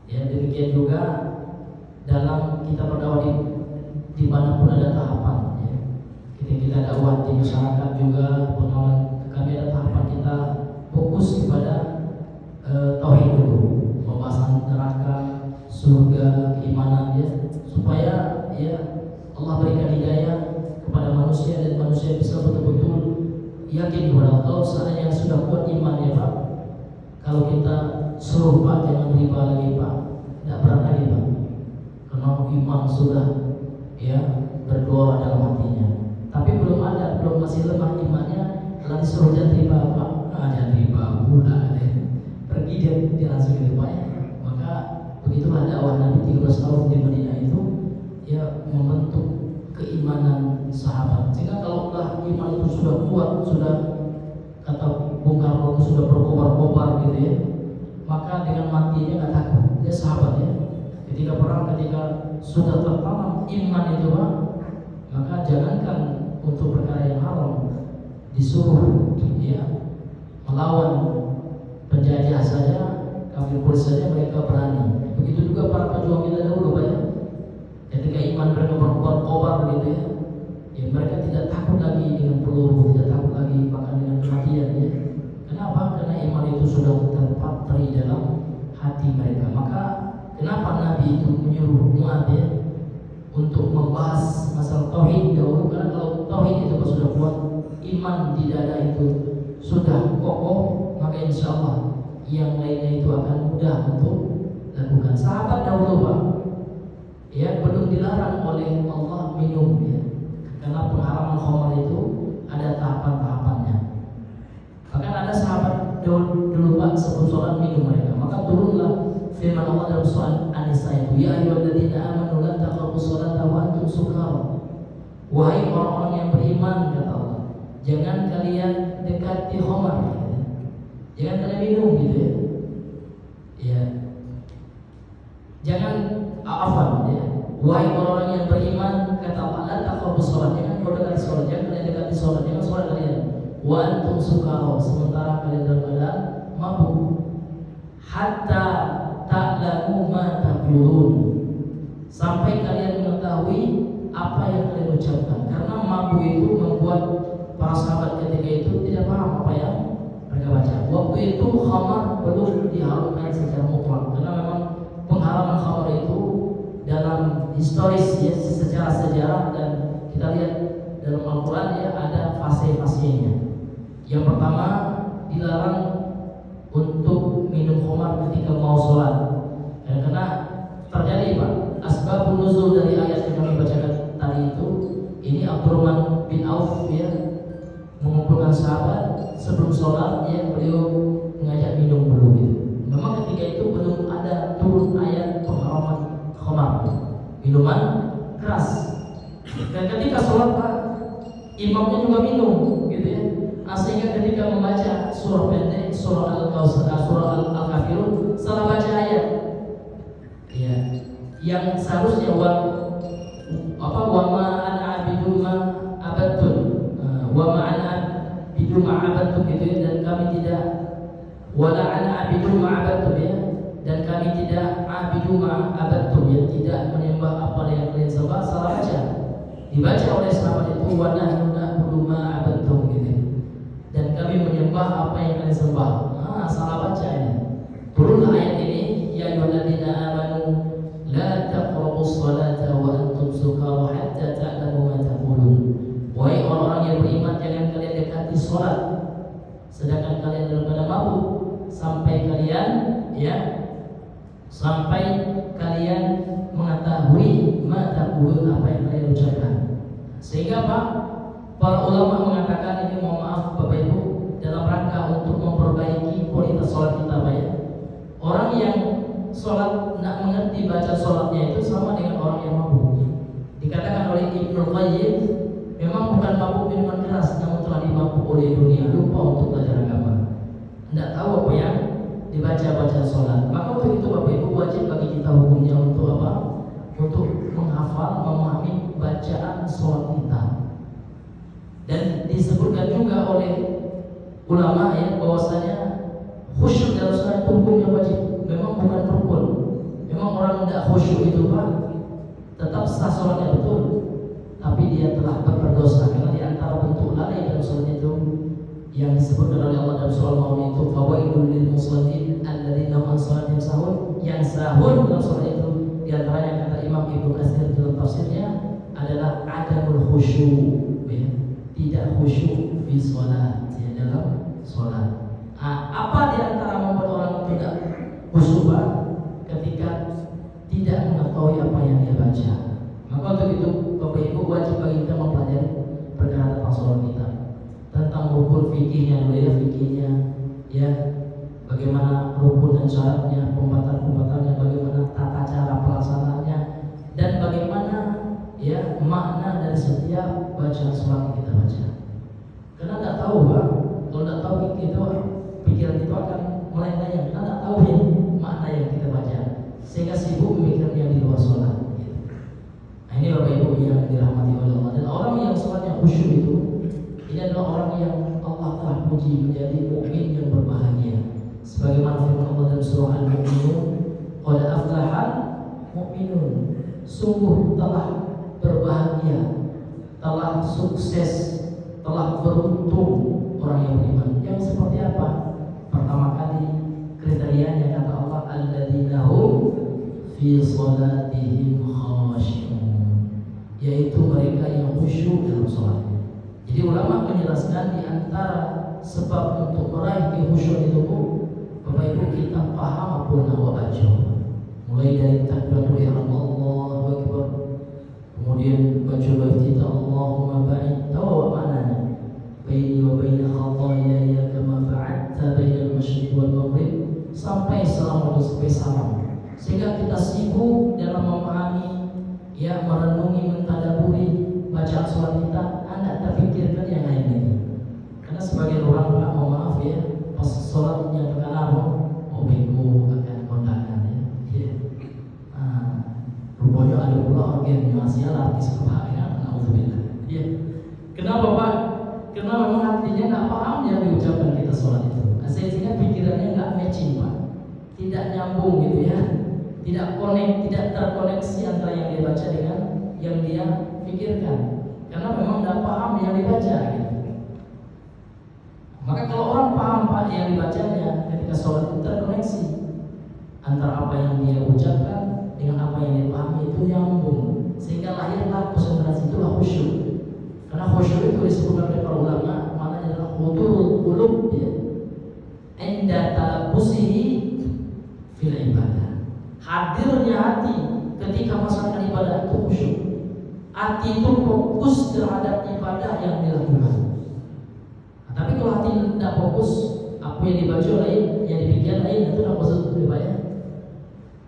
Ya demikian juga dalam kita berdakwah di mana pun ada tahapan ya. Ketika kita dakwah di masyarakat juga pengalaman kami ada tahapan, kita fokus kepada tauhid dulu, pembahasan neraka, surga, keimanan ya, supaya ya Allah berikan hidayah kepada manusia dan manusia bisa betul-betul yakin kepada Allah. Seandainya sudah kuat imannya Pak, kalau kita suruh Pak jangan riba lagi Pak, tidak berat lagi Pak, karena iman sudah ya berdoa dalam hatinya. Tapi belum masih lemah imannya, lalu disuruh jangan riba Pak, jangan riba pula deh. Pergi dia langsung gitu Pak ya. Maka Begitulah dakwah Nabi 13 tahun di Madinah itu, ya membentuk keimanan sahabat. Sehingga kalau iman itu sudah kuat, sudah kata Bung Karno itu sudah berkobar-kobar gitu ya, maka dengan matinya nggak takut. Dia sahabat ya. Ketika perang, ketika sudah tertanam iman itu Pak, maka jangankan untuk perkara yang haram, disuruh ya melawan penjajah saja, kafir Quraisy saja mereka berani. Begitu juga para pejuang kita dahulu Pak ya. Ketika iman mereka berkobar gitu ya, ya mereka tidak takut lagi dengan peluru, tidak takut lagi bahkan dengan kematian ya. Kenapa? Karena iman itu sudah terpatri dalam hati mereka. Maka kenapa Nabi itu menyuruh Mu'adz ya untuk membahas masalah tauhid dahulu? Karena kalau tauhid itu sudah kuat, iman di dada itu sudah kokoh, maka insya Allah yang lainnya itu akan mudah untuk lakukan. Sahabat dahulu Pak, ya belum dilarang oleh Allah minum ya, karena pengharaman khamar itu ada tahapan-tahapannya. Bahkan ada sahabat dulu Pak sebelum sholat minum mereka, maka turunlah firman Allah dalam surah An-Nisa itu, ya ayyuhalladzina amanu la taqrabus sholata wa antum sukara. Wahai orang-orang yang beriman, kata Allah, jangan kalian dekati khamar, ya. Jangan kalian minum gitu ya. Ya. Jangan afan ya. Wahai orang yang beriman, kata Allah, la taqrabus sholat, jangan kau dekati sholat, jangan kalian dekati sholat, jangan sholat kalian. Wa antum sukara, sementara kalian dalam keadaan mabuk. Hatta ta'lamu ma taqulun, sampai kalian mengetahui apa yang kalian ucapkan. Karena mabuk itu membuat para sahabat ketika itu tidak paham apa yang mereka baca. Waktu itu khamar belum diharamkan secara mutlak, karena memang pengharaman khamar itu dalam historis ya, secara sejarah, dan kita lihat dalam Al-Quran ya ada fase-fasenya. Yang pertama, dilarang untuk minum khamar ketika mau sholat, ya, karena terjadi Pak asbabun nuzul dari ayat yang kami bacakan tadi itu. Ini Abdurrahman bin Auf ya mengumpulkan sahabat sebelum sholat ya, beliau mengajak minum dulu gitu. Memang ketika itu belum ada turun ayat pengharaman khamar, minuman keras. Dan ketika sholat Pak, imamnya juga minum gitu ya. Sehingga ketika membaca surah pendek, surah Al-Kautsar, surah Al-Kafirun, salah baca ayat ya, yang seharusnya wa ma ana abidu ma abadtum, wa ma ana abidu ma abadtum gitu ya, dan kami tidak wala ana abidu ma abadtum ya, dan kami tidak abidu ma abadtum ya, tidak menyembah apa yang kalian sembah. Salah baca, dibaca oleh sahabat itu wa nahnu na'budu ma abadtum gitu, dan kami menyembah apa yang kalian sembah. Salah baca ini. Turunlah ayat ini, ya ayyuhalladzina amanu la taqrabus sholata wa antum sukara hatta ta'lamu ma taqulun. Wahai orang-orang yang beriman, jangan kalian dekati sholat sedangkan kalian dalam keadaan mabuk, sampai kalian ya, sampai kalian mengetahui ma taqulun, apa yang kalian ucapkan. Sehingga Pak, para ulama mengatakan ini, mohon maaf Bapak Ibu, dalam rangka untuk memperbaiki kualitas sholat kita Pak ya. Orang yang sholat tidak mengerti baca sholatnya itu sama dengan orang yang mabuk. Dikatakan oleh Ibnu Qayyim, memang bukan mabuk minuman keras, namun telah dimabuk oleh dunia, lupa untuk belajar agama, tidak tahu apa yang dibaca sholat. Maka untuk itu Bapak Ibu, wajib bagi kita hukumnya untuk apa? Untuk menghafal, memahami bacaan sholat kita. Dan disebutkan juga oleh ulama ya, bahwasanya khusyuk dalam sholat itu hukumnya wajib, memang bukan rukun. Memang orang tidak khusyuk itu Pak, tetap sah sholatnya betul, tapi dia telah berdosa. Karena di antara bentuk lalai dalam sholat itu yang disebutkan oleh Allah dalam surah Al-Maun itu, fawailul lil musallin alladzina hum an sholatihim sahun, yang sahun dalam sholat itu di antaranya kata Imam Ibnu Katsir dalam tafsirnya adalah adamul khusyuk ya, tidak khusyuk di sholat ya, dalam sholat. Apa di antara membuat orang tidak khusyuk ketika tidak mengetahui apa yang dia baca? Maka untuk itu Bapak Ibu, wajib bagi kita mempelajari perkara tentang sholat kita, tentang rukun fikihnya dulu ya, fikihnya ya, bagaimana rukun dan syaratnya, pembatal-pembatalnya, bagaimana orang yang Allah telah puji menjadi mukmin yang berbahagia. Sebagaimana firman Allah dalam surah Al-Mu'minun, qad aflahal mu'minun, sungguh telah berbahagia, telah sukses, telah beruntung orang yang beriman. Yang seperti apa? Pertama kali kriterianya kata Allah, alladzina hum fi shalatihim khashi'un, yaitu mereka yang khusyuk dalam salat. Jadi ulama menjelaskan di antara sebab untuk meraih kekhusyuan itu, Bapak Ibu, kita paham apa nama baca. Mulai dari takbiratul ihram Allahu Akbar, kemudian baca iftitah Allahumma ba'id, tahu maknanya? Baini wa baina khataaya kama ba'adta bainal masyriq wal maghrib, sampai salam sampai salam. Sehingga kita sibuk dalam memahami, ya, merenungi, mentadaburi bacaan sholat kita, Anda terpikirkan yang lain lagi. Karena sebagian orang, Pak, mohon maaf ya, pas sholat yang terkena bego akan kondangan ya. Rupanya ada pula orang yang masih artis kebahagiaan, alhamdulillah. Ya. Kenapa, Pak? Karena memang artinya nggak paham yang diucapkan kita sholat itu. Sehingga pikirannya nggak matching, Pak. Tidak nyambung gitu ya. Tidak terkoneksi antara yang dia baca dengan yang dia pikirkan. Karena memang nggak paham yang dibaca gitu. Maka kalau orang paham, Pak, yang dibacanya ketika sholat itu terkoneksi antara apa yang dia ucapkan dengan apa yang dia pahami, itu nyambung, sehingga lahirlah konsentrasi, itulah khusyuk. Karena khusyuk itu disebutkan oleh para ulama, maknanya adalah hudurul qulub ya, inda talabbusihi fil ibadah. Hadirnya hati ketika melaksanakan ibadah itu khusyuk. Hati itu fokus terhadap ibadah yang dilakukan. Tapi kalau hati tidak fokus, apa yang dibaca lain, yang dipikirkan lain, itu tidak maksud itu, Pak ya.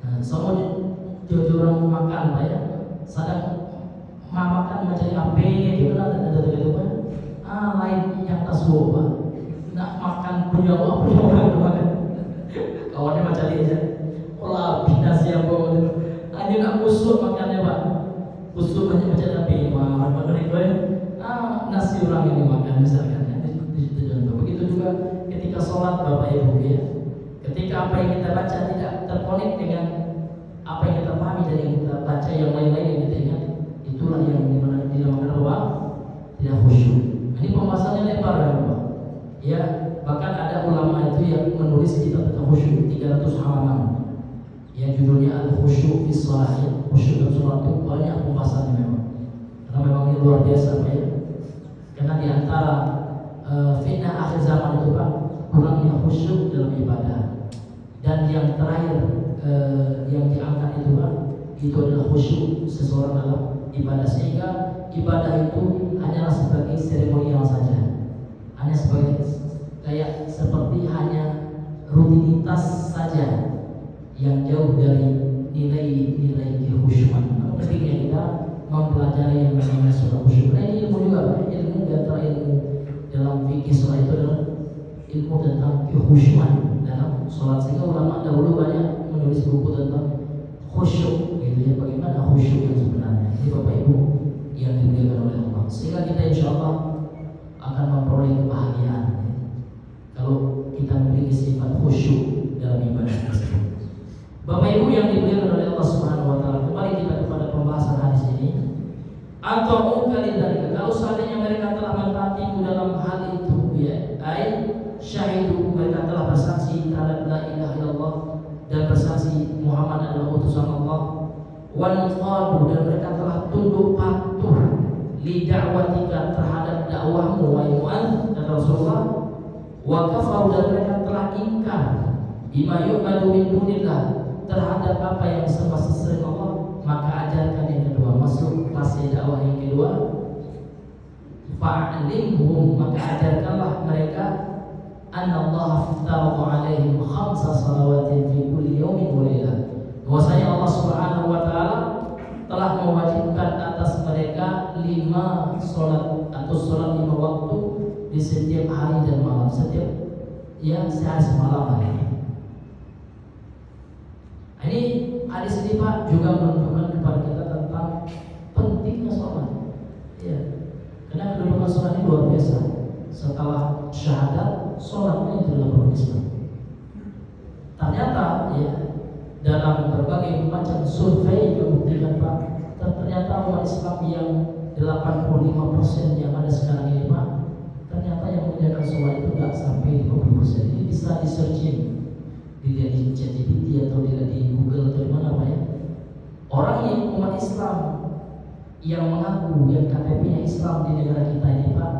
Nah, sama jauh orang makan, Pak ya, sedang makan mencari apa gitu kan, ada gitu Pak. Lain yang tasbih, Pak. Nak makan punya orang makan. Kawannya macam ini aja. Olah binas yang bawa itu. Hanya nak kusuk makannya, Pak. Kusuk banyak macam apa? Makan itu ya. Nasi orang yang dimakan misalkan. Begitu juga ketika sholat, Bapak Ibu ya. Ketika apa yang kita baca tidak terkonek dengan apa yang kita pahami dari yang kita baca, yang lain-lain yang kita ingat, itulah yang dinamakan apa? Tidak khusyuk. Ini pembahasannya lebar ya, Bapak. Ya, bahkan ada ulama itu yang menulis kitab tentang khusyuk 300 halaman. Yang judulnya Al-Khusyuk fi Shalah. Khusyuk dalam sholat itu banyak pembahasannya memang. Karena memang ini luar biasa, Pak ya. Karena di antara fitnah akhir zaman itu, Pak, kurangnya khusyuk dalam ibadah. Dan yang terakhir yang diangkat itu, Pak, itu adalah khusyuk seseorang dalam ibadah, sehingga ibadah itu hanyalah sebagai seremonial saja, hanya sebagai kayak seperti hanya rutinitas saja yang jauh dari nilai-nilai kekhusyukan. Pentingnya kita mempelajari yang namanya sholat khusyuk. Nah, ini ilmu juga, Pak, ilmu di antara ilmu dalam fikih sholat itu adalah ilmu tentang kekhusyuan dalam sholat. Sehingga ulama dahulu banyak menulis buku tentang khusyuk gitu ya, bagaimana khusyuk yang sebenarnya. Ini Bapak Ibu yang dimuliakan oleh Allah, sehingga kita insya Allah akan memperoleh kebahagiaan ya, kalau kita memiliki sifat khusyuk dalam ibadah tersebut. Bapak Ibu yang dimuliakan oleh Allah Subhanahu wa taala, kembali kita kepada pembahasan hadis ini. Atau mungkin dari kalau seandainya mereka telah mentaatiku dalam hal itu ya, syahidu, mereka telah bersaksi terhadap la ilaha illallah dan bersaksi Muhammad adalah utusan Allah, wal qadu, dan mereka telah tunduk patuh li da'watika, terhadap dakwahmu wahai Mu'adz dan Rasulullah, wa kafaru, dan mereka telah ingkar bima yu'badu min dunillah, terhadap apa yang disembah selain Allah, maka ajarkan yang kedua, masuk fase dakwah yang kedua, fa'alimhum, maka ajarkanlah mereka annallaha aftarada alaihim khamsa salawatin fi kulli yawmin wa lailah, bahwasanya Allah Subhanahu wa taala telah mewajibkan atas mereka 5 salat atau salat 5 waktu di setiap hari dan malam, setiap ya sehari semalam hari. Ini hadis ini, Pak, juga menunjukkan kepada kita tentang pentingnya sholat. Ya, karena kedudukan sholat ini luar biasa. survei membuktikan Pak, ternyata umat Islam yang 85% yang ada sekarang ini Pak, ternyata yang mengerjakan sholat itu nggak sampai 50%. Ini bisa di searching, dilihat di ChatGPT atau dilihat di Google atau di mana Pak ya. Orang yang umat Islam yang mengaku yang KTP-nya Islam di negara kita ini Pak,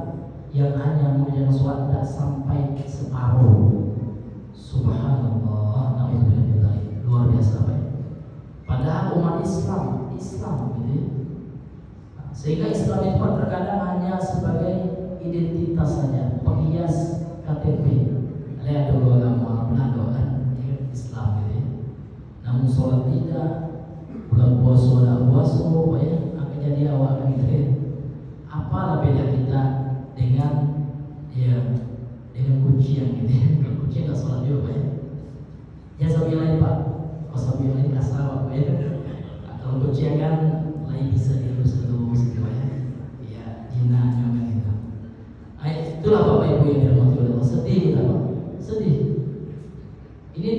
yang hanya mengerjakan sholat tidak sampai separuh. Subhanallah, na'udzubillah, luar biasa Pak. Padahal umat Islam gitu ya. Sehingga Islam itu terkadang hanya sebagai identitas saja, penghias KTP. Ada dua agama Belanda kan, Islam gitu ya. Namun sholat tidak, bulan puasa tidak puasa, ya, akhirnya dia awak gitu ya. Apalah beda kita dengan kucing gitu ya. Kucing nggak sholat juga Pak ya. Ya sabi lain Pak, kalau sabi lain kasar Pak ya. Kalau kucing kan lain bisa dielus-elus gitu ya. Ya jinanya kan gitu. Itulah Bapak Ibu yang dirahmati Allah. Sedih kita Pak, sedih. Ini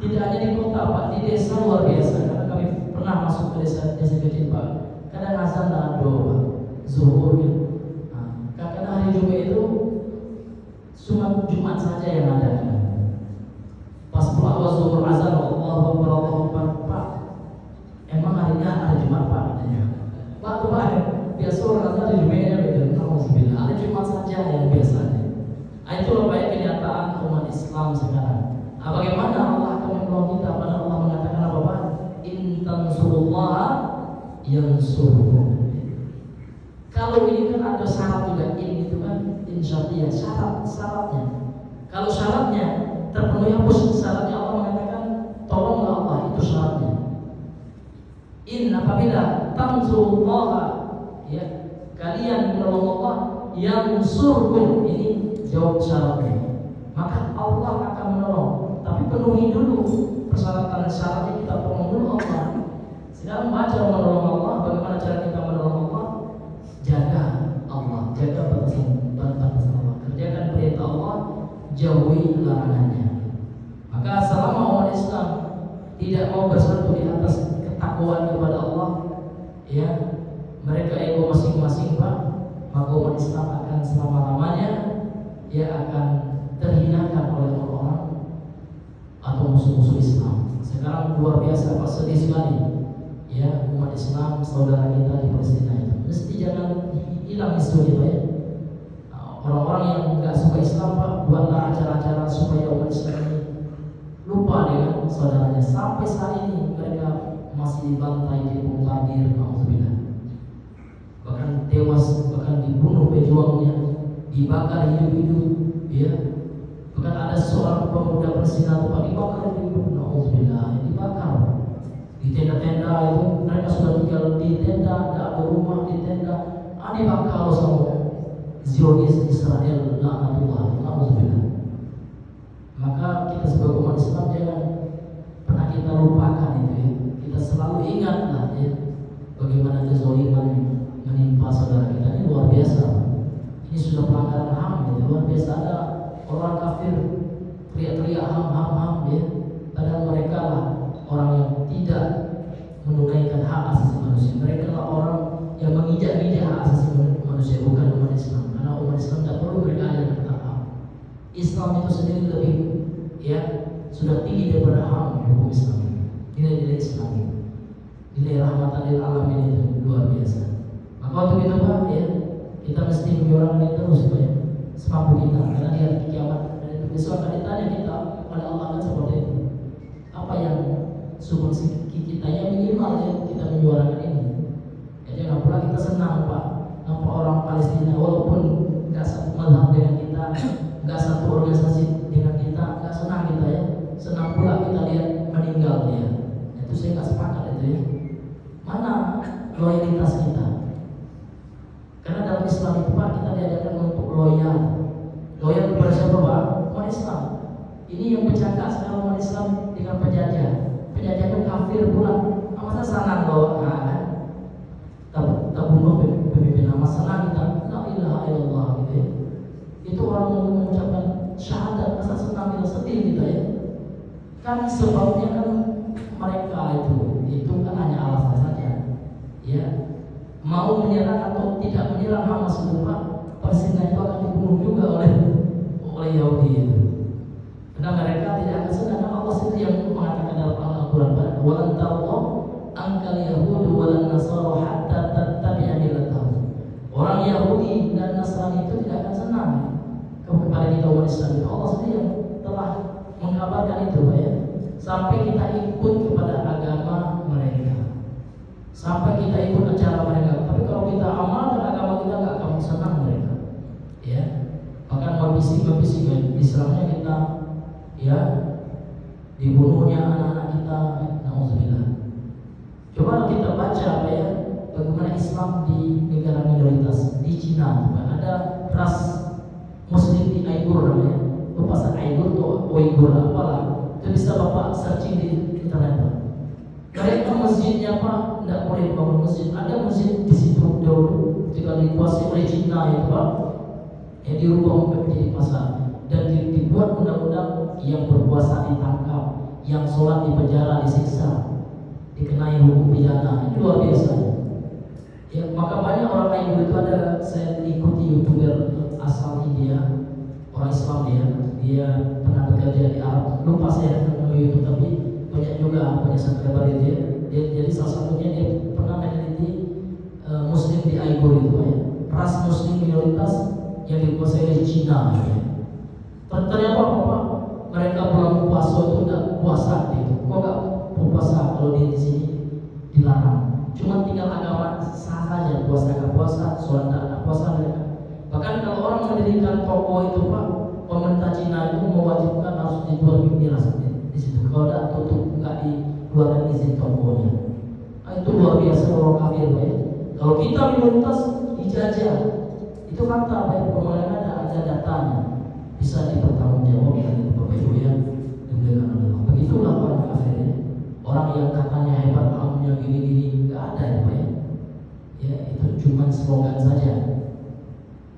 tidak hanya di kota Pak, di desa luar biasa. Karena kami pernah masuk ke desa kecil Pak. Kadang azan dan doa Pak, zuhur gitu. Kadang hari Jumat itu cuma Jumat saja yang ada. Pas pulang zuhur azan Allahu Akbar Pak. Emang harinya hari Jumat Pak katanya. Pak tuh Pak, biasa orang azan hari Jumat gitu. Alhamdulillah, hari Jumat saja yang biasanya. Itu loh Pak kenyataan umat Islam sekarang. Bagaimana Allah akan menolong kita? Pada Allah mengatakan apa Pak? In tansurullaha yansurkum. Kalau ini kan ada syarat juga, ini itu kan insyaallah syaratnya. Kalau syaratnya terpenuhi, hapus syaratnya, Allah mengatakan tolonglah Allah, itu syaratnya. Apabila tansurullaha, ya, kalian menolong Allah, yansurkum, ini jawab syaratnya, maka Allah akan menolong. Tapi penuhi dulu persyaratan syaratnya, kita tolong dulu Allah. Sekarang baca menolong Allah, bagaimana cara kita menolong Allah? Jaga Allah, jaga batasan Allah, kerjakan perintah Allah, jauhi larangannya. Maka selama umat Islam tidak mau bersatu di atas ketakwaan kepada Allah, ya, mereka ego masing-masing Pak, maka umat Islam akan selama-lamanya dia akan terhinakan oleh orang-orang atau musuh-musuh Islam. Sekarang luar biasa Pak, sedih sekali. Ya, umat Islam saudara kita di Palestina itu mesti jangan hilang isu gitu ya. Orang-orang yang nggak suka Islam Pak, buatlah acara-acara supaya umat Islam ini lupa dengan saudaranya. Sampai saat ini mereka masih dibantai, dibombardir, alhamdulillah. Bahkan tewas, bahkan dibunuh pejuangnya, dibakar hidup-hidup, ya. Bahkan ada seorang pemuda Palestina Pak dibakar hidup-hidup, alhamdulillah, dibakar. Di tenda-tenda itu mereka sudah tinggal di tenda, tidak ada rumah di tenda, dibakar sama Zionis Israel, laknatullah, alhamdulillah. Maka kita sebagai umat Islam jangan pernah kita lupakan itu ya. Kita selalu ingatlah ya, bagaimana kezaliman menimpa saudara kita, ini luar biasa. Ini sudah pelanggaran HAM gitu, luar biasa. Ada orang kafir teriak-teriak HAM ya, padahal mereka lah orang yang tidak menunaikan hak asasi manusia. Mereka lah orang yang menginjak-injak hak asasi manusia, bukan umat Islam. Karena umat Islam tidak perlu mereka ajar tentang HAM. Islam itu sendiri lebih, ya, sudah tinggi daripada HAM, hukum Islam. Nilai-nilai Islam, nilai rahmatan lil alamin itu luar biasa. Maka untuk itu Pak, ya, kita mesti menyuarakan ini terus Pak ya, semampu kita. Karena di hari kiamat dan besok akan ditanya kita oleh Allah kan seperti itu. Apa yang subsidi kita yang minimal ya, kita menyuarakan ini. Ya, jangan pula kita senang Pak, nampak orang Palestina walaupun nggak satu mazhab dengan kita, nggak satu organisasi dengan kita, nggak senang kita ya. Senang pula kita lihat meninggal dia. Itu saya nggak sepakat itu ya. Mana loyalitas kita? Karena dalam Islam itu Pak, kita diajarkan untuk loyal. Loyal kepada siapa Pak? Umat Islam. Ini yang bercakap sekarang umat Islam dengan penjajah. Penjajah itu kafir pula. Masa senang loh? Tak bunuh pemimpin, nama senang kita. La ilaha illallah gitu ya. Itu orang yang mengucapkan syahadat, masa senang kita, sedih kita ya. Kan sebabnya kan mereka itu ya mau menyerang atau tidak menyerang Hamas itu Pak, Palestina itu akan dibunuh juga oleh Yahudi itu. Karena mereka tidak akan senang. Allah sendiri yang mengatakan dalam Al-Quran, walan tarda angkal yahudu walan nasara hatta tattabi'a millatahum. Orang Yahudi dan Nasrani itu tidak akan senang kepada kita umat Islam. Allah sendiri yang telah mengkabarkan itu ya. Sampai kita ikut kepada agama mereka, sampai kita ikut acara mereka. Tapi kalau kita amalkan agama kita, nggak akan senang mereka ya. Bahkan mabisi Islamnya kita ya, dibunuhnya anak-anak kita, na'udzubillah. Coba kita baca apa ya, bagaimana Islam di negara minoritas. Di Cina ada ras Muslim di Uighur namanya, pasal Uighur atau Uighur apalah, itu bisa Bapak searching di internet Pak. Mereka masjidnya Pak tidak boleh bangun masjid. Ada masjid di situ dahulu ketika dikuasai oleh Cina itu Pak, yang dirubah menjadi pasar dan dibuat undang-undang yang berpuasa ditangkap, yang sholat di penjara disiksa, dikenai hukum pidana. Itu luar biasa ya. Maka banyak orang lain itu ada, saya ikuti YouTuber asal India, orang Islam dia pernah bekerja di Arab, lupa saya nama YouTube, tapi banyak juga banyak subscriber dia. Jadi salah satunya dia pernah meneliti Muslim di Uighur itu ya, ras Muslim minoritas yang dikuasai oleh Cina ya. Ternyata apa? Mereka bulan puasa itu tidak puasa gitu. Kok nggak puasa kalau di sini dilarang? Cuma tinggal agama sah saja, puasa nggak puasa, sholat nggak puasa mereka. Bahkan kalau orang mendirikan toko itu Pak, pemerintah Cina itu mewajibkan harus dijual miras di situ. Kalau tidak tutup, nggak dikeluarkan izin tokonya. Nah, itu luar biasa orang kafir ya. Kalau kita minoritas dijajah, itu fakta ya. Pemerintah ada datanya, bisa dipertanggungjawabkan Bapak Ibu ya. Begitulah orang kafir ya. Orang yang katanya hebat ilmunya gini-gini, nggak ada ya Pak ya. Ya itu cuma slogan saja.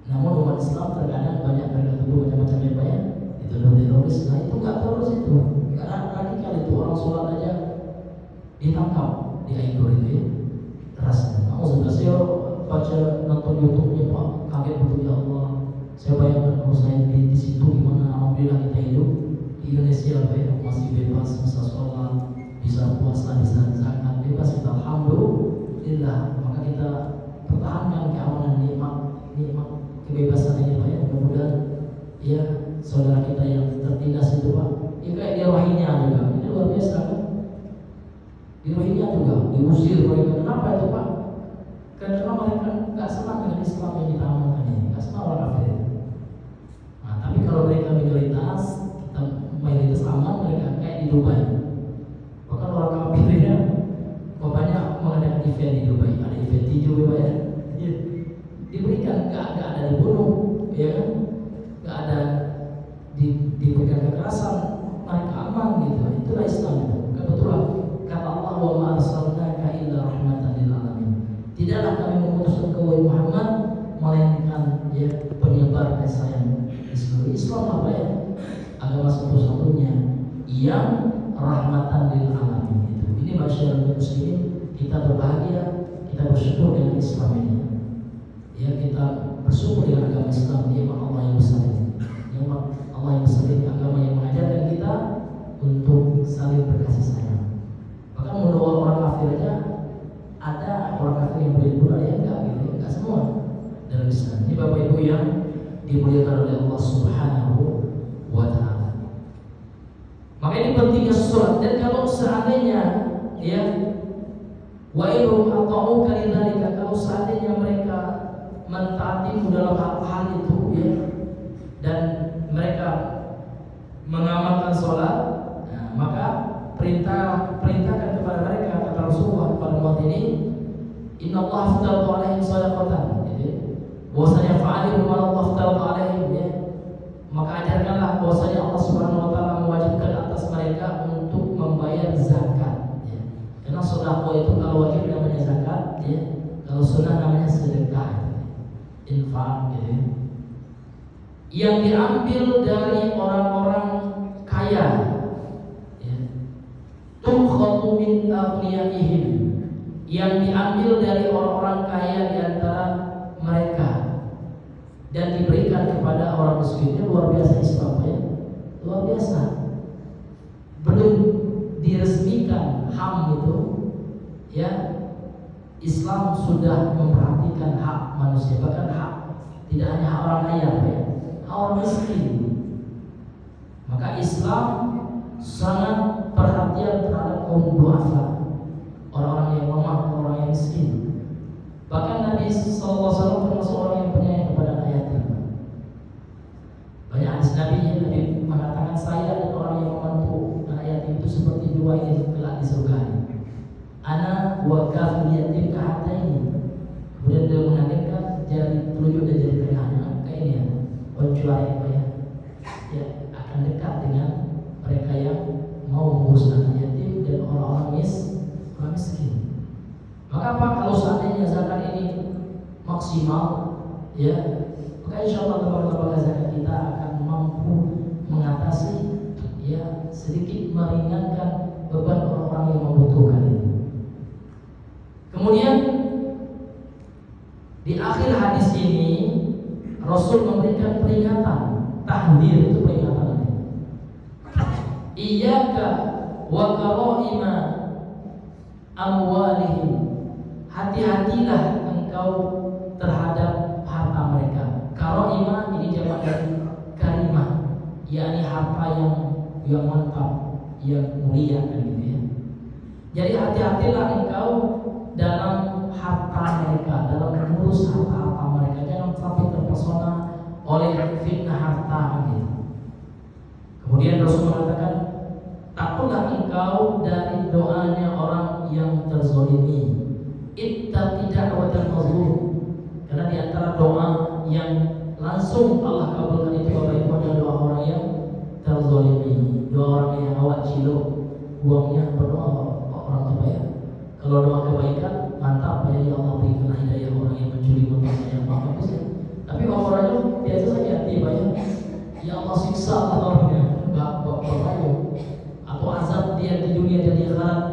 Namun umat Islam terkadang banyak mereka tuduh macam-macam ya Pak ya. Itu teroris. Nah itu nggak teroris itu, nggak radikal itu. Orang sholat aja ditangkap di Uighur itu ya. Rasanya. Nah, sudah saya baca nonton YouTube-nya Pak, kaget betul ya Allah. Saya bayangkan kalau saya di situ gimana. Alhamdulillah kita hidup di Indonesia Pak ya, masih bebas, bisa sholat, bisa puasa, bisa zakat, bebas kita. Alhamdulillah. Maka kita pertahankan keamanan nikmat kebebasan ini Pak ya. Mudah-mudahan ya saudara kita yang tertindas itu Pak, ya kayak di Rohingya juga, ini luar biasa kan. Di Rohingya juga diusir mereka. Kenapa itu Pak? Karena mereka nggak senang dengan Islam yang kita amalkan ini, nggak senang orang kafir. Nah, tapi kalau mereka minoritas, kita mayoritas aman, mereka kayak di Dubai. Bahkan orang kafirnya banyak mengadakan event di Dubai, ada event di Dubai ya. Diberikan, nggak ada dibunuh, ya kan? Nggak ada diberikan kekerasan, mereka aman gitu. Itulah Islam itu. Kebetulan kata Allah, wa ma arsalnaka illa rahmatan lil alamin. Tidaklah kami mengutus engkau wahai Muhammad melainkan ya penyebar kasih sayang di seluruh Islam apa ya? Agama satu-satunya yang rahmatan lil alamin itu. Ini masyarakat muslimin, kita berbahagia, kita bersyukur dengan Islam ini. Ya kita bersyukur dengan agama Islam, nikmat Allah yang besar ini. Nikmat Allah yang besar ini, agama yang mengajarkan kita untuk saling berkasih sayang. Bahkan menurut orang kafir aja ada orang kafir yang beribadah ya enggak gitu, enggak semua dalam Islam. Ini Bapak Ibu yang dimuliakan oleh Allah Subhanahu wa taala. Maka ini pentingnya sholat. Dan kalau seandainya ya wa ilhum ata'u kalidzalika, kalau seandainya mereka mentaatimu dalam hal itu ya, dan mereka mengamalkan sholat, nah, maka perintahkan kepada mereka, kata Rasulullah kepada umat ini, inna Allah aftaradu alaihim sadaqatan, bahwasanya fa'alihum ma Allah aftaradu alaihim ya. Maka ajarkanlah bahwasanya Allah Subhanahu wa taala mewajibkan atas mereka untuk membayar zakat ya. Karena sedekah itu kalau wajib namanya zakat ya, kalau sunnah namanya sedekah, infak gitu ya. Yang diambil dari orang-orang kaya ya. Tukhatu min aghniyaihim, yang diambil dari orang-orang kaya di antara mereka dan diberikan kepada orang miskin. Luar biasa Islam ya, luar biasa. Belum diresmikan HAM itu ya, Islam sudah memperhatikan hak manusia, bahkan hak tidak hanya hak orang kaya ya, hak orang miskin. Maka Islam sangat perhatian terhadap kaum duafa, orang-orang yang lemah, orang yang miskin. Bahkan Nabi SAW termasuk orang yang penyayang kepada anak yatim. Banyak hadis Nabi mengatakan, saya dan orang yang membantu anak yatim itu seperti dua yang kelak di surga. Ana wa kafil yatim kahataini. Kemudian dia menghadirkan jari telunjuk dan jari tengahnya kayak ini ya, penjual ya akan dekat dengan mereka yang mau mengurus anak yatim dan orang-orang miskin. Maka apa kalau seandainya zakat ini maksimal ya, maka insya Allah lembaga zakat kita akan mampu mengatasi ya, sedikit meringankan beban orang-orang yang membutuhkan ini. Kemudian di akhir hadis ini Rasul memberikan peringatan, tahdzir itu peringatan. Iyyaka wa karaima amwalihim, hati-hatilah engkau terhadap harta mereka. Karaima ini jamak dari karimah, yakni harta yang mantap, yang mulia kan gitu ya. Jadi hati-hatilah engkau dalam harta mereka, dalam mengurus harta mereka, jangan sampai terpesona oleh fitnah harta gitu. Kemudian Rasul mengatakan, takutlah engkau dari doanya orang yang terzolimi. Ittaqi da'watal mazlum, karena di antara doa yang langsung Allah kabulkan itu adalah doa orang yang terzolimi, doa orang yang awak cilok buangnya berdoa orang tua ya. Kalau doa kebaikan mantap ya, Allah berikan hidayah orang yang mencuri motornya yang bagus ya. Tapi orangnya biasa saja tiba ya Allah siksa orangnya bapak atau azab dia di dunia dan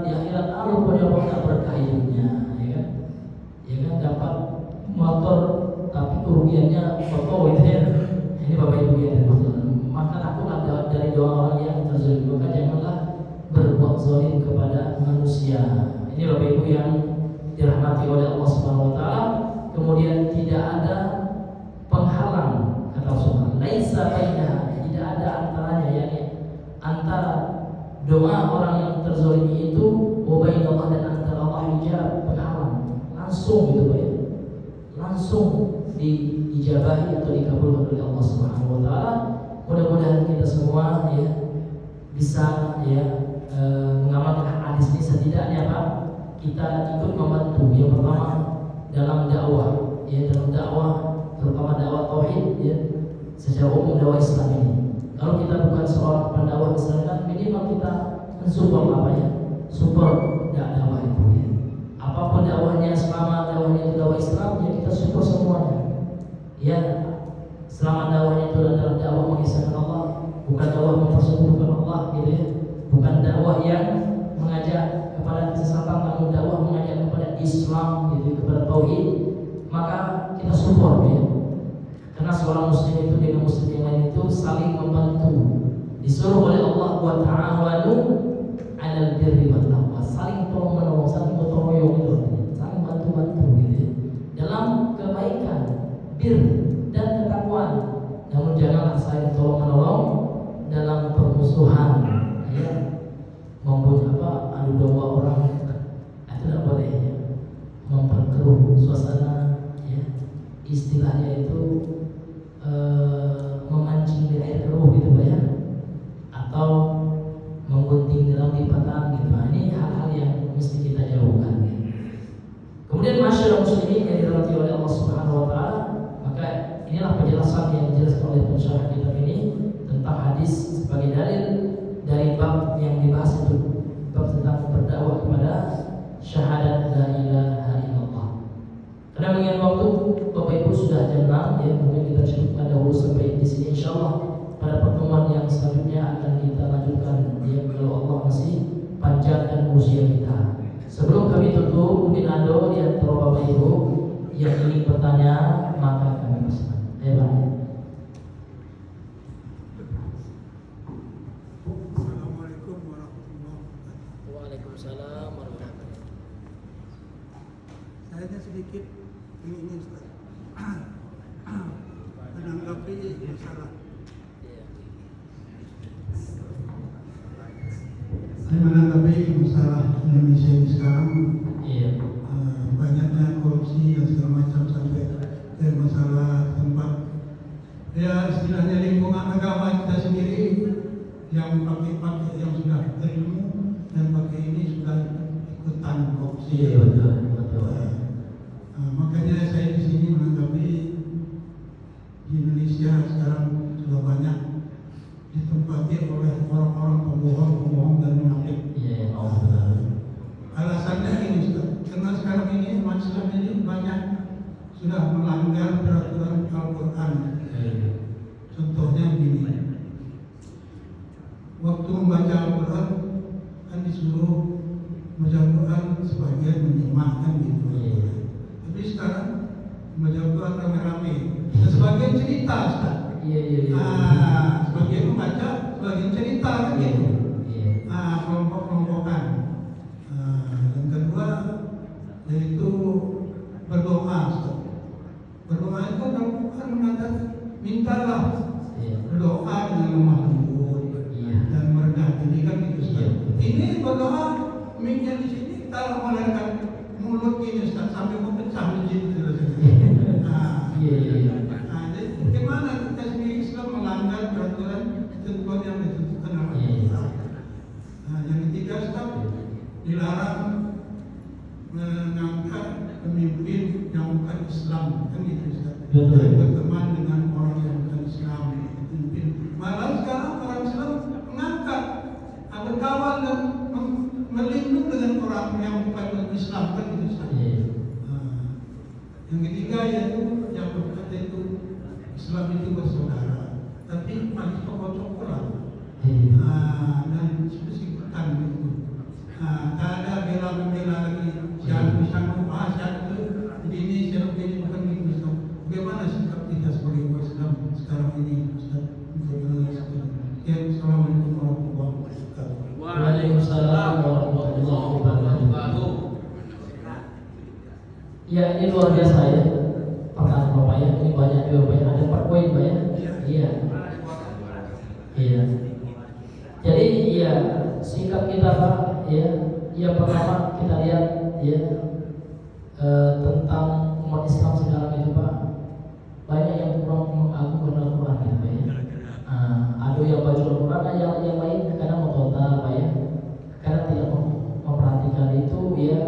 di akhirat alu pada orang berkah hidupnya ya kan dapat motor tapi kerugiannya foto itu ya. Ini bapak ibu ya, maka takutlah dari doa orang yang terzalim, maka janganlah berbuat zalim kepada manusia. Ini bapak ibu yang dirahmati oleh Allah Subhanahu wa taala. Kemudian tidak ada penghalang, kata Rasulullah, laisa bainaha, tidak ada antaranya, yakni antara doa orang yang terzalimi itu wa bainallah dan antara Allah hijab, penghalang. Langsung gitu Pak ya. Langsung diijabahi atau dikabulkan oleh Allah Subhanahu wa taala. Mudah-mudahan kita semua ya bisa ya mengamalkan hadis ini, setidaknya Pak kita ikut membantu yang pertama dalam dakwah ya, dalam dakwah terutama dakwah tauhid ya, secara umum dakwah Islam ini. Kalau kita bukan seorang pendakwah Islam kan minimal kita mensupport apa ya, support dakwah itu ya. Apapun dakwahnya, selama dakwahnya itu dakwah Islam ya kita support semuanya ya. Selama dakwahnya itu adalah dakwah mengisahkan Allah, bukan dakwah mempersekutukan Allah gitu ya, bukan dakwah yang mengajak kepada kesesatan, namun dakwah mengajak kepada Islam gitu, kepada tauhid, maka kita support ya. Karena seorang muslim itu dengan muslim yang lain itu saling membantu. Disuruh oleh Allah wa ta'awanu 'alal birri wat taqwa, saling tolong menolong, saling gotong royong itu, saling bantu-bantu gitu ya. Dalam kebaikan, bir dan ketakwaan. Namun janganlah saling tolong menolong dalam permusuhan ya. Membuat adu domba orang itu tidak boleh ya. Memperkeruh suasana ya. Istilahnya itu memancing di air keruh gitu Pak ya, atau menggunting dalam lipatan gitu. Nah, ini hal-hal yang mesti kita jauhkan ya. Kemudian masyarakat muslimin yang dirahmati oleh Allah Subhanahu wa taala, maka inilah penjelasan yang dijelaskan oleh pensyarah kitab ini tentang hadis sebagai dalil dari bab yang dibahas itu, bab tentang berdakwah kepada syahadat la ilaha illallah. Karena mengingat waktu Bapak Ibu sudah jam 6 ya, mungkin kita cukupkan dahulu sampai di sini. Insyaallah pada pertemuan yang selanjutnya akan kita lanjutkan ya, kalau Allah masih panjangkan usia kita. Sebelum kami tutup, mungkin ada di antara Bapak Ibu yang ingin bertanya, maka kami persilakan. Pak. Assalamualaikum warahmatullahi wabarakatuh. Waalaikumsalam warahmatullahi wabarakatuh. Saya hanya sedikit ini Ustaz. Menanggapi masalah. Saya menanggapi masalah Indonesia ini sekarang. Banyaknya korupsi dan segala macam sampai ke masalah tempat ya istilahnya lingkungan agama kita sendiri yang pakai yang sudah berilmu dan pakai ini sudah ikutan korupsi. Betul. Makanya saya di sini menanggapi di Indonesia sekarang sudah banyak ditempati oleh orang-orang pembohong dan munafik. Alasannya ini Ustaz, karena sekarang ini umat Islam ini banyak sudah melanggar peraturan Al-Quran. Contohnya begini, waktu membaca Al-Quran kan disuruh membaca Al-Quran sebagian menyimak kan gitu. Tapi sekarang membaca Al-Quran rame-rame, dan sebagian cerita Ustaz. Sebagian membaca, sebagian cerita kan gitu. Kelompok-kelompokan. Yang kedua yaitu berdoa. Berdoa itu Al-Quran mengatakan mintalah, berdoa dengan lemah lembut dan merendah diri kan gitu Ustaz. Ini berdoa miknya di sini kita melanggar mulut ini Ustaz sampai memecah masjid itu. Jadi bagaimana kita sendiri Islam melanggar peraturan ketentuan yang ditentukan oleh Allah. Yang ketiga Ustaz, dilarang mengangkat pemimpin yang bukan Islam kan gitu Ustaz. Berteman dengan orang yang bukan Islam, pemimpin. Malah sekarang orang Islam mengangkat, berkawan dan melindungi dengan orang yang bukan Islam kan gitu Ustaz. Yang ketiga yaitu yang berkata itu Islam itu bersaudara, tapi malah cokol-cokolan dan spesifikan gitu. Tak ada bela-bela lagi. Jangan bisa membahas yang itu ini siapa ini bukan gitu. Bagaimana sikap kita sebagai umat Islam sekarang ini Ustaz? Assalamualaikum warahmatullahi wabarakatuh. Waalaikumsalam warahmatullahi wabarakatuh. Ya, ini luar biasa ya pertanyaan Bapak ya. Ini banyak jawabannya, ada 4 poin Pak ya. Iya. Jadi ya sikap kita Pak ya. Yang pertama kita lihat ya tentang umat Islam sekarang itu Pak, banyak yang kurang mengagungkan Al-Quran gitu Pak ya. Ada yang baca Al-Quran, yang lain kadang mengkota Pak ya, kadang tidak memperhatikan itu ya.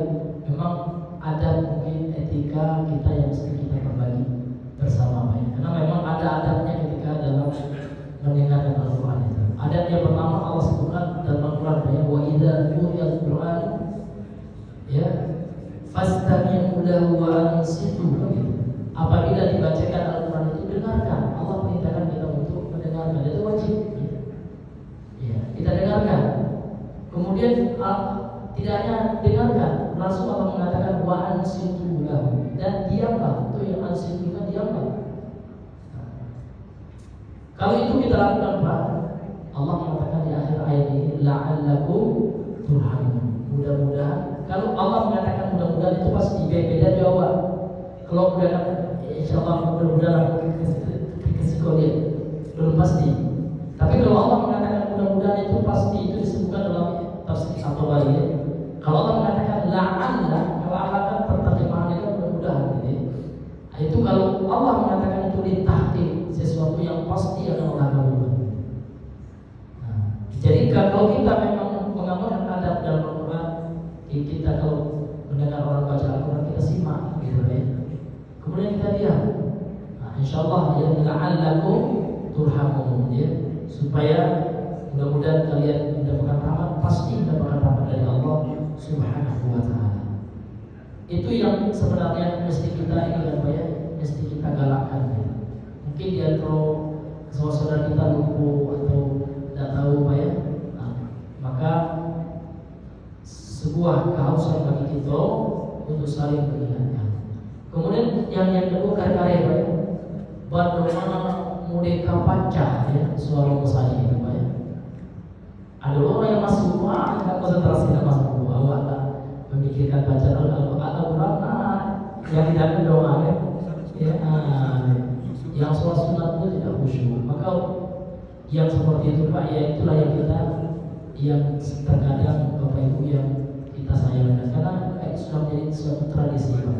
Memang ada mungkin etika kita yang mesti kita berbagi bersama Pak ya. Karena memang ada adabnya ketika dalam mendengarkan Al-Quran itu. Adab yang pertama Allah sebutkan dalam Al-Quran Pak ya, wa idza quri'al Quran ya fastami'u lahu wa ansitu gitu. Apabila dibacakan Al-Quran itu dengarkan. Allah perintahkan kita untuk mendengarkan, itu wajib ya, kita dengarkan. Kemudian tidak hanya dengarkan, langsung Allah mengatakan wa ansitu lahu, dan diamlah. Itu yang ansitu kan diamlah. Kalau itu kita lakukan Pak, Allah mengatakan di akhir ayat ini la'allakum turhamun. Mudah-mudahan, kalau Allah mengatakan mudah-mudahan itu pasti beda jawab. Kalau mudah-mudahan insyaallah mudah-mudahan kesikolian belum pasti. Tapi kalau Allah mengatakan mudah-mudahan itu pasti, itu disebutkan dalam tafsir atau wali ya. Kalau Allah mengatakan la'alla, kalau Allah kan terjemahannya kan mudah-mudahan gitu ya. Itu kalau Allah mengatakan itu ditahqiq, sesuatu yang pasti akan Allah kabulkan. Jadi kalau kita memang mengamalkan adab dalam Al-Quran, kita kalau mendengar orang baca Al-Quran kita simak gitu ya. Kemudian kita lihat, insyaallah ya la'allakum turhamun ya, supaya mudah-mudahan kalian mendapatkan rahmat, pasti mendapatkan rahmat dari Allah Subhanahu wa taala. Itu yang sebenarnya mesti kita ingat Pak ya, mesti kita galakkan ya. Mungkin dia kalau saudara kita lumpuh atau tidak tahu Pak ya, maka sebuah kehausan bagi saling mengingatkan. Kemudian yang kedua karya-karya bagaimana mudeka pacah ya suara saja itu ya. Ada orang yang masuk rumah nggak konsentrasi nggak masuk rumah, awak tak memikirkan bacaan Al-Quran yang tidak doa ya. Yang sholat sunat itu tidak khusyuk. Maka yang seperti itu Pak, ya itulah yang kita yang terkadang Bapak Ibu yang kita sayangkan karena sudah menjadi suatu tradisi Pak.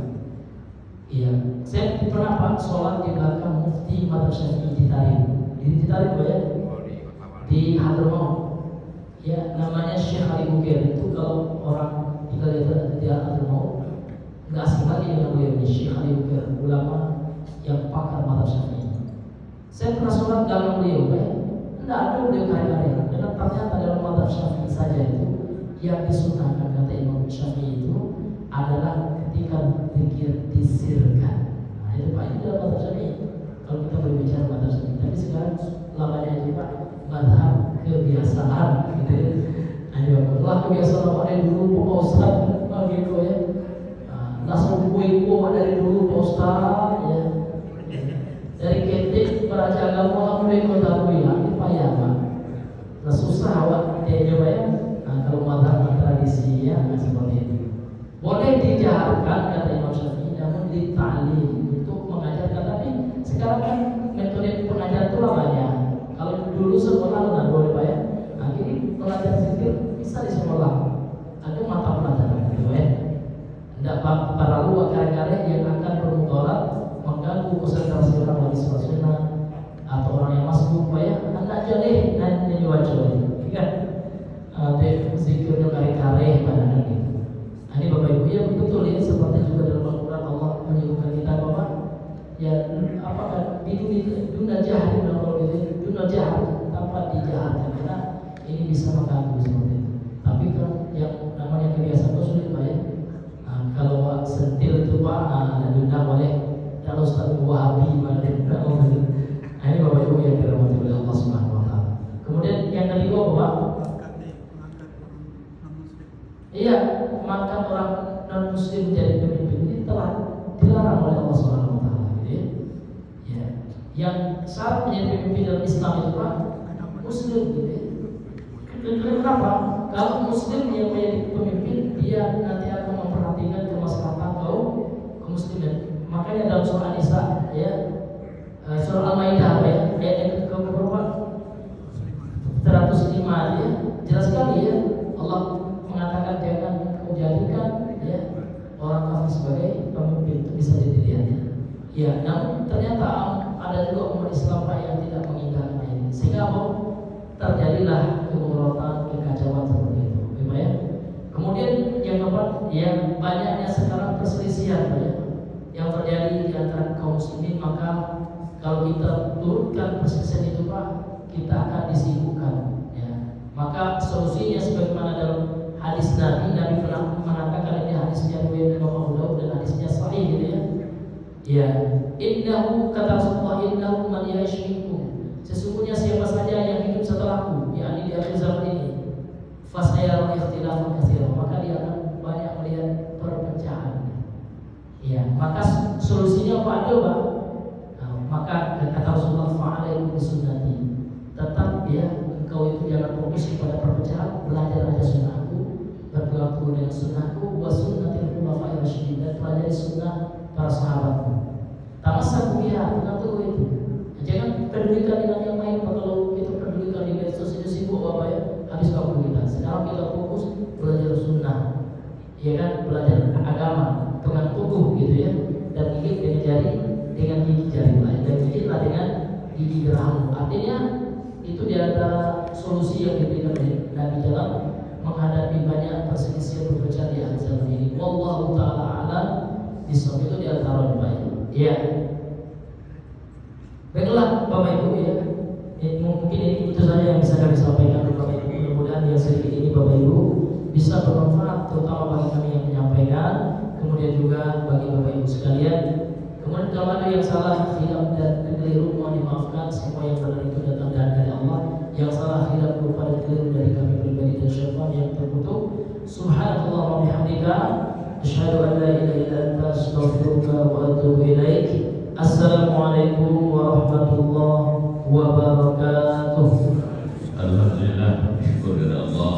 Iya, saya pernah Pak sholat di belakang Mufti Madhab Syafi'i di Tarim Pak ya, di Hadramaut. Ya, namanya Syekh Ali Bukir. Itu kalau orang tinggal di Hadramaut nggak asing lagi dengan beliau ini, Syekh Ali Bukir, ulama yang pakar Madhab Syafi'i. Saya pernah sholat dalam beliau Pak. Tidak ada beliau karya-karya. Dan ternyata dalam Madhab Syafi'i saja itu yang disunahkan kata Imam Syafi'i itu adalah ketika zikir disirkan. Nah itu Pak, itu dalam Madhab Syafi'i. Kalau kita berbicara Madhab Syafi'i, tapi sekarang lamanya itu Pak madhab kebiasaan gitu ya. Nah kebiasaan apa dari dulu Pak Ustaz gitu ya. Langsung kuih-kuih dari dulu Pak Ustaz ya. Dari ketik beraja agama mulai kota bilang payah Pak. Nah susah awak dia coba ya. Nah kalau madhab tradisi ya seperti itu. Boleh dijaharkan kata Imam Syafi'i, namun dita'lim untuk mengajarkan. Tapi sekarang kan metode pengajaran itu banyak. Kalau dulu sekolah nggak boleh Pak ya. Nah ini pelajar zikir bisa di sekolah. Ada mata pelajaran gitu ya. Tidak para luar karya-karya yang akan bermudarat mengganggu konsentrasi orang lagi sholat sunnah atau orang yang masuk Pak ya. Anda jadi nanti wajib kan. Zikirnya karya-karya pada gitu. Ini Bapak Ibu ya betul ini seperti juga dalam Al-Quran Allah menyebutkan kita bahwa ya apakah dunia jahat dunia jahat tanpa dijahatkan karena ini bisa mengganggu seperti itu. Tapi kan yang namanya kebiasaan itu sulit Pak ya. Nah, kalau sentil itu Pak ada dunia boleh kalau Ustaz Wahabi mana dunia gitu. Nah ini Bapak Ibu yang dirahmati oleh Allah Subhanahu Wa Taala. Kemudian yang kedua Bapak, iya mengangkat orang non muslim menjadi pemimpin ini telah dilarang oleh Allah Subhanahu Wa Taala gitu ya. Ya. Yang syarat menjadi pemimpin dalam Islam itu Pak muslim gitu ya. Kenapa? Kalau muslim yang menjadi pemimpin dia nanti akan memperhatikan kemaslahatan kaum muslimin. Makanya dalam surah An-Nisa ya surah Al-Maidah ya ayat yang berapa? 105 ya. Jelas sekali ya Allah mengatakan jangan kau jadikan ya orang kafir sebagai pemimpin, itu bisa dilihat ya. Ya, namun ternyata ada juga umat Islam Pak yang tidak mengingatkan ini, sehingga apa? Terjadilah kemuratan, kekacauan seperti itu, ya. Kemudian yang keempat, yang banyaknya sekarang perselisihan Pak ya, yang terjadi di antara kaum muslimin, maka kalau kita turunkan perselisihan itu Pak, kita akan disibukkan ya. Maka solusinya sebagaimana dalam hadis Nabi pernah mengatakan, ini hadisnya riwayat Imam Abu Daud dan hadisnya sahih gitu ya. Ya, innahu kata Rasulullah, innahu man ya'ish minkum, sesungguhnya siapa saja yang hidup setelahku, yakni di akhir zaman ini, fasayara ikhtilafan katsiran, maka dia akan banyak melihat perpecahan. Ya, maka solusinya apa ada Pak? Nah, maka kata Rasulullah fa'alaikum bisunnati, tetap ya engkau itu jangan fokus kepada perpecahan, belajar aja sunnahku, berpegang teguh dengan sunnahku, wa sunnatil khulafa'ir rasyidin, dan pelajari sunnah para sahabatku. Tamassaku biha, pegang teguh itu. Jangan pedulikan dengan yang lain. Kalau kita pedulikan di medsos itu sibuk Bapak ya, habis waktu kita. Sekarang kita fokus belajar sunnah, ya kan, belajar agama, pegang teguh gitu ya, dan gigit dengan jari, dengan gigi jari lain, dan gigitlah dengan gigi geraham. Artinya itu di antara solusi yang diberikan oleh Nabi dalam menghadapi banyak perselisihan perpecahan di akhir zaman ini. Wallahu taala a'lam bishawab, itu di antara yang baik. Ya. Baiklah Bapak Ibu ya. Mungkin ini itu saja yang bisa kami sampaikan kepada Bapak Ibu. Mudah-mudahan yang sedikit ini Bapak Ibu bisa bermanfaat, terutama bagi kami yang menyampaikan, kemudian juga bagi Bapak Ibu sekalian. Kemudian kalau ada yang salah, hilaf dan keliru, mohon dimaafkan. Semua yang benar itu datang dari Allah. Yang salah, hilaf, lupa dan keliru dari kami pribadi dan syaitan yang terkutuk. Subhanallah wa bihamdika Asyhadu an la ilaha illa anta astaghfiruka wa atubu ilaik. Assalamualaikum warahmatullahi wabarakatuh. Alhamdulillah, syukur kepada Allah,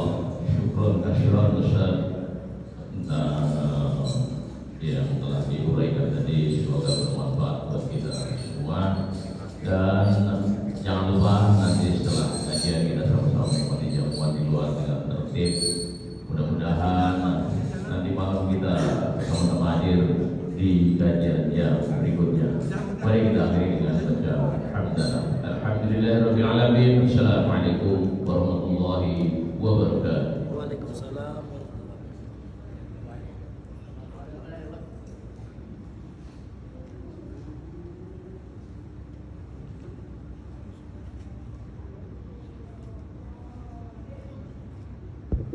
syukur kasiran Ustaz yang telah diuraikan tadi, semoga bermanfaat buat kita semua. Dan jangan lupa nanti setelah kajian kita sama-sama mengikuti jamuan di luar dengan tertib. Mudah-mudahan nanti malam kita sama-sama hadir di kajian yang berikutnya. Mari kita akhiri dengan baca alhamdulillah. Alhamdulillahirabbil alamin. Assalamualaikum warahmatullahi wabarakatuh.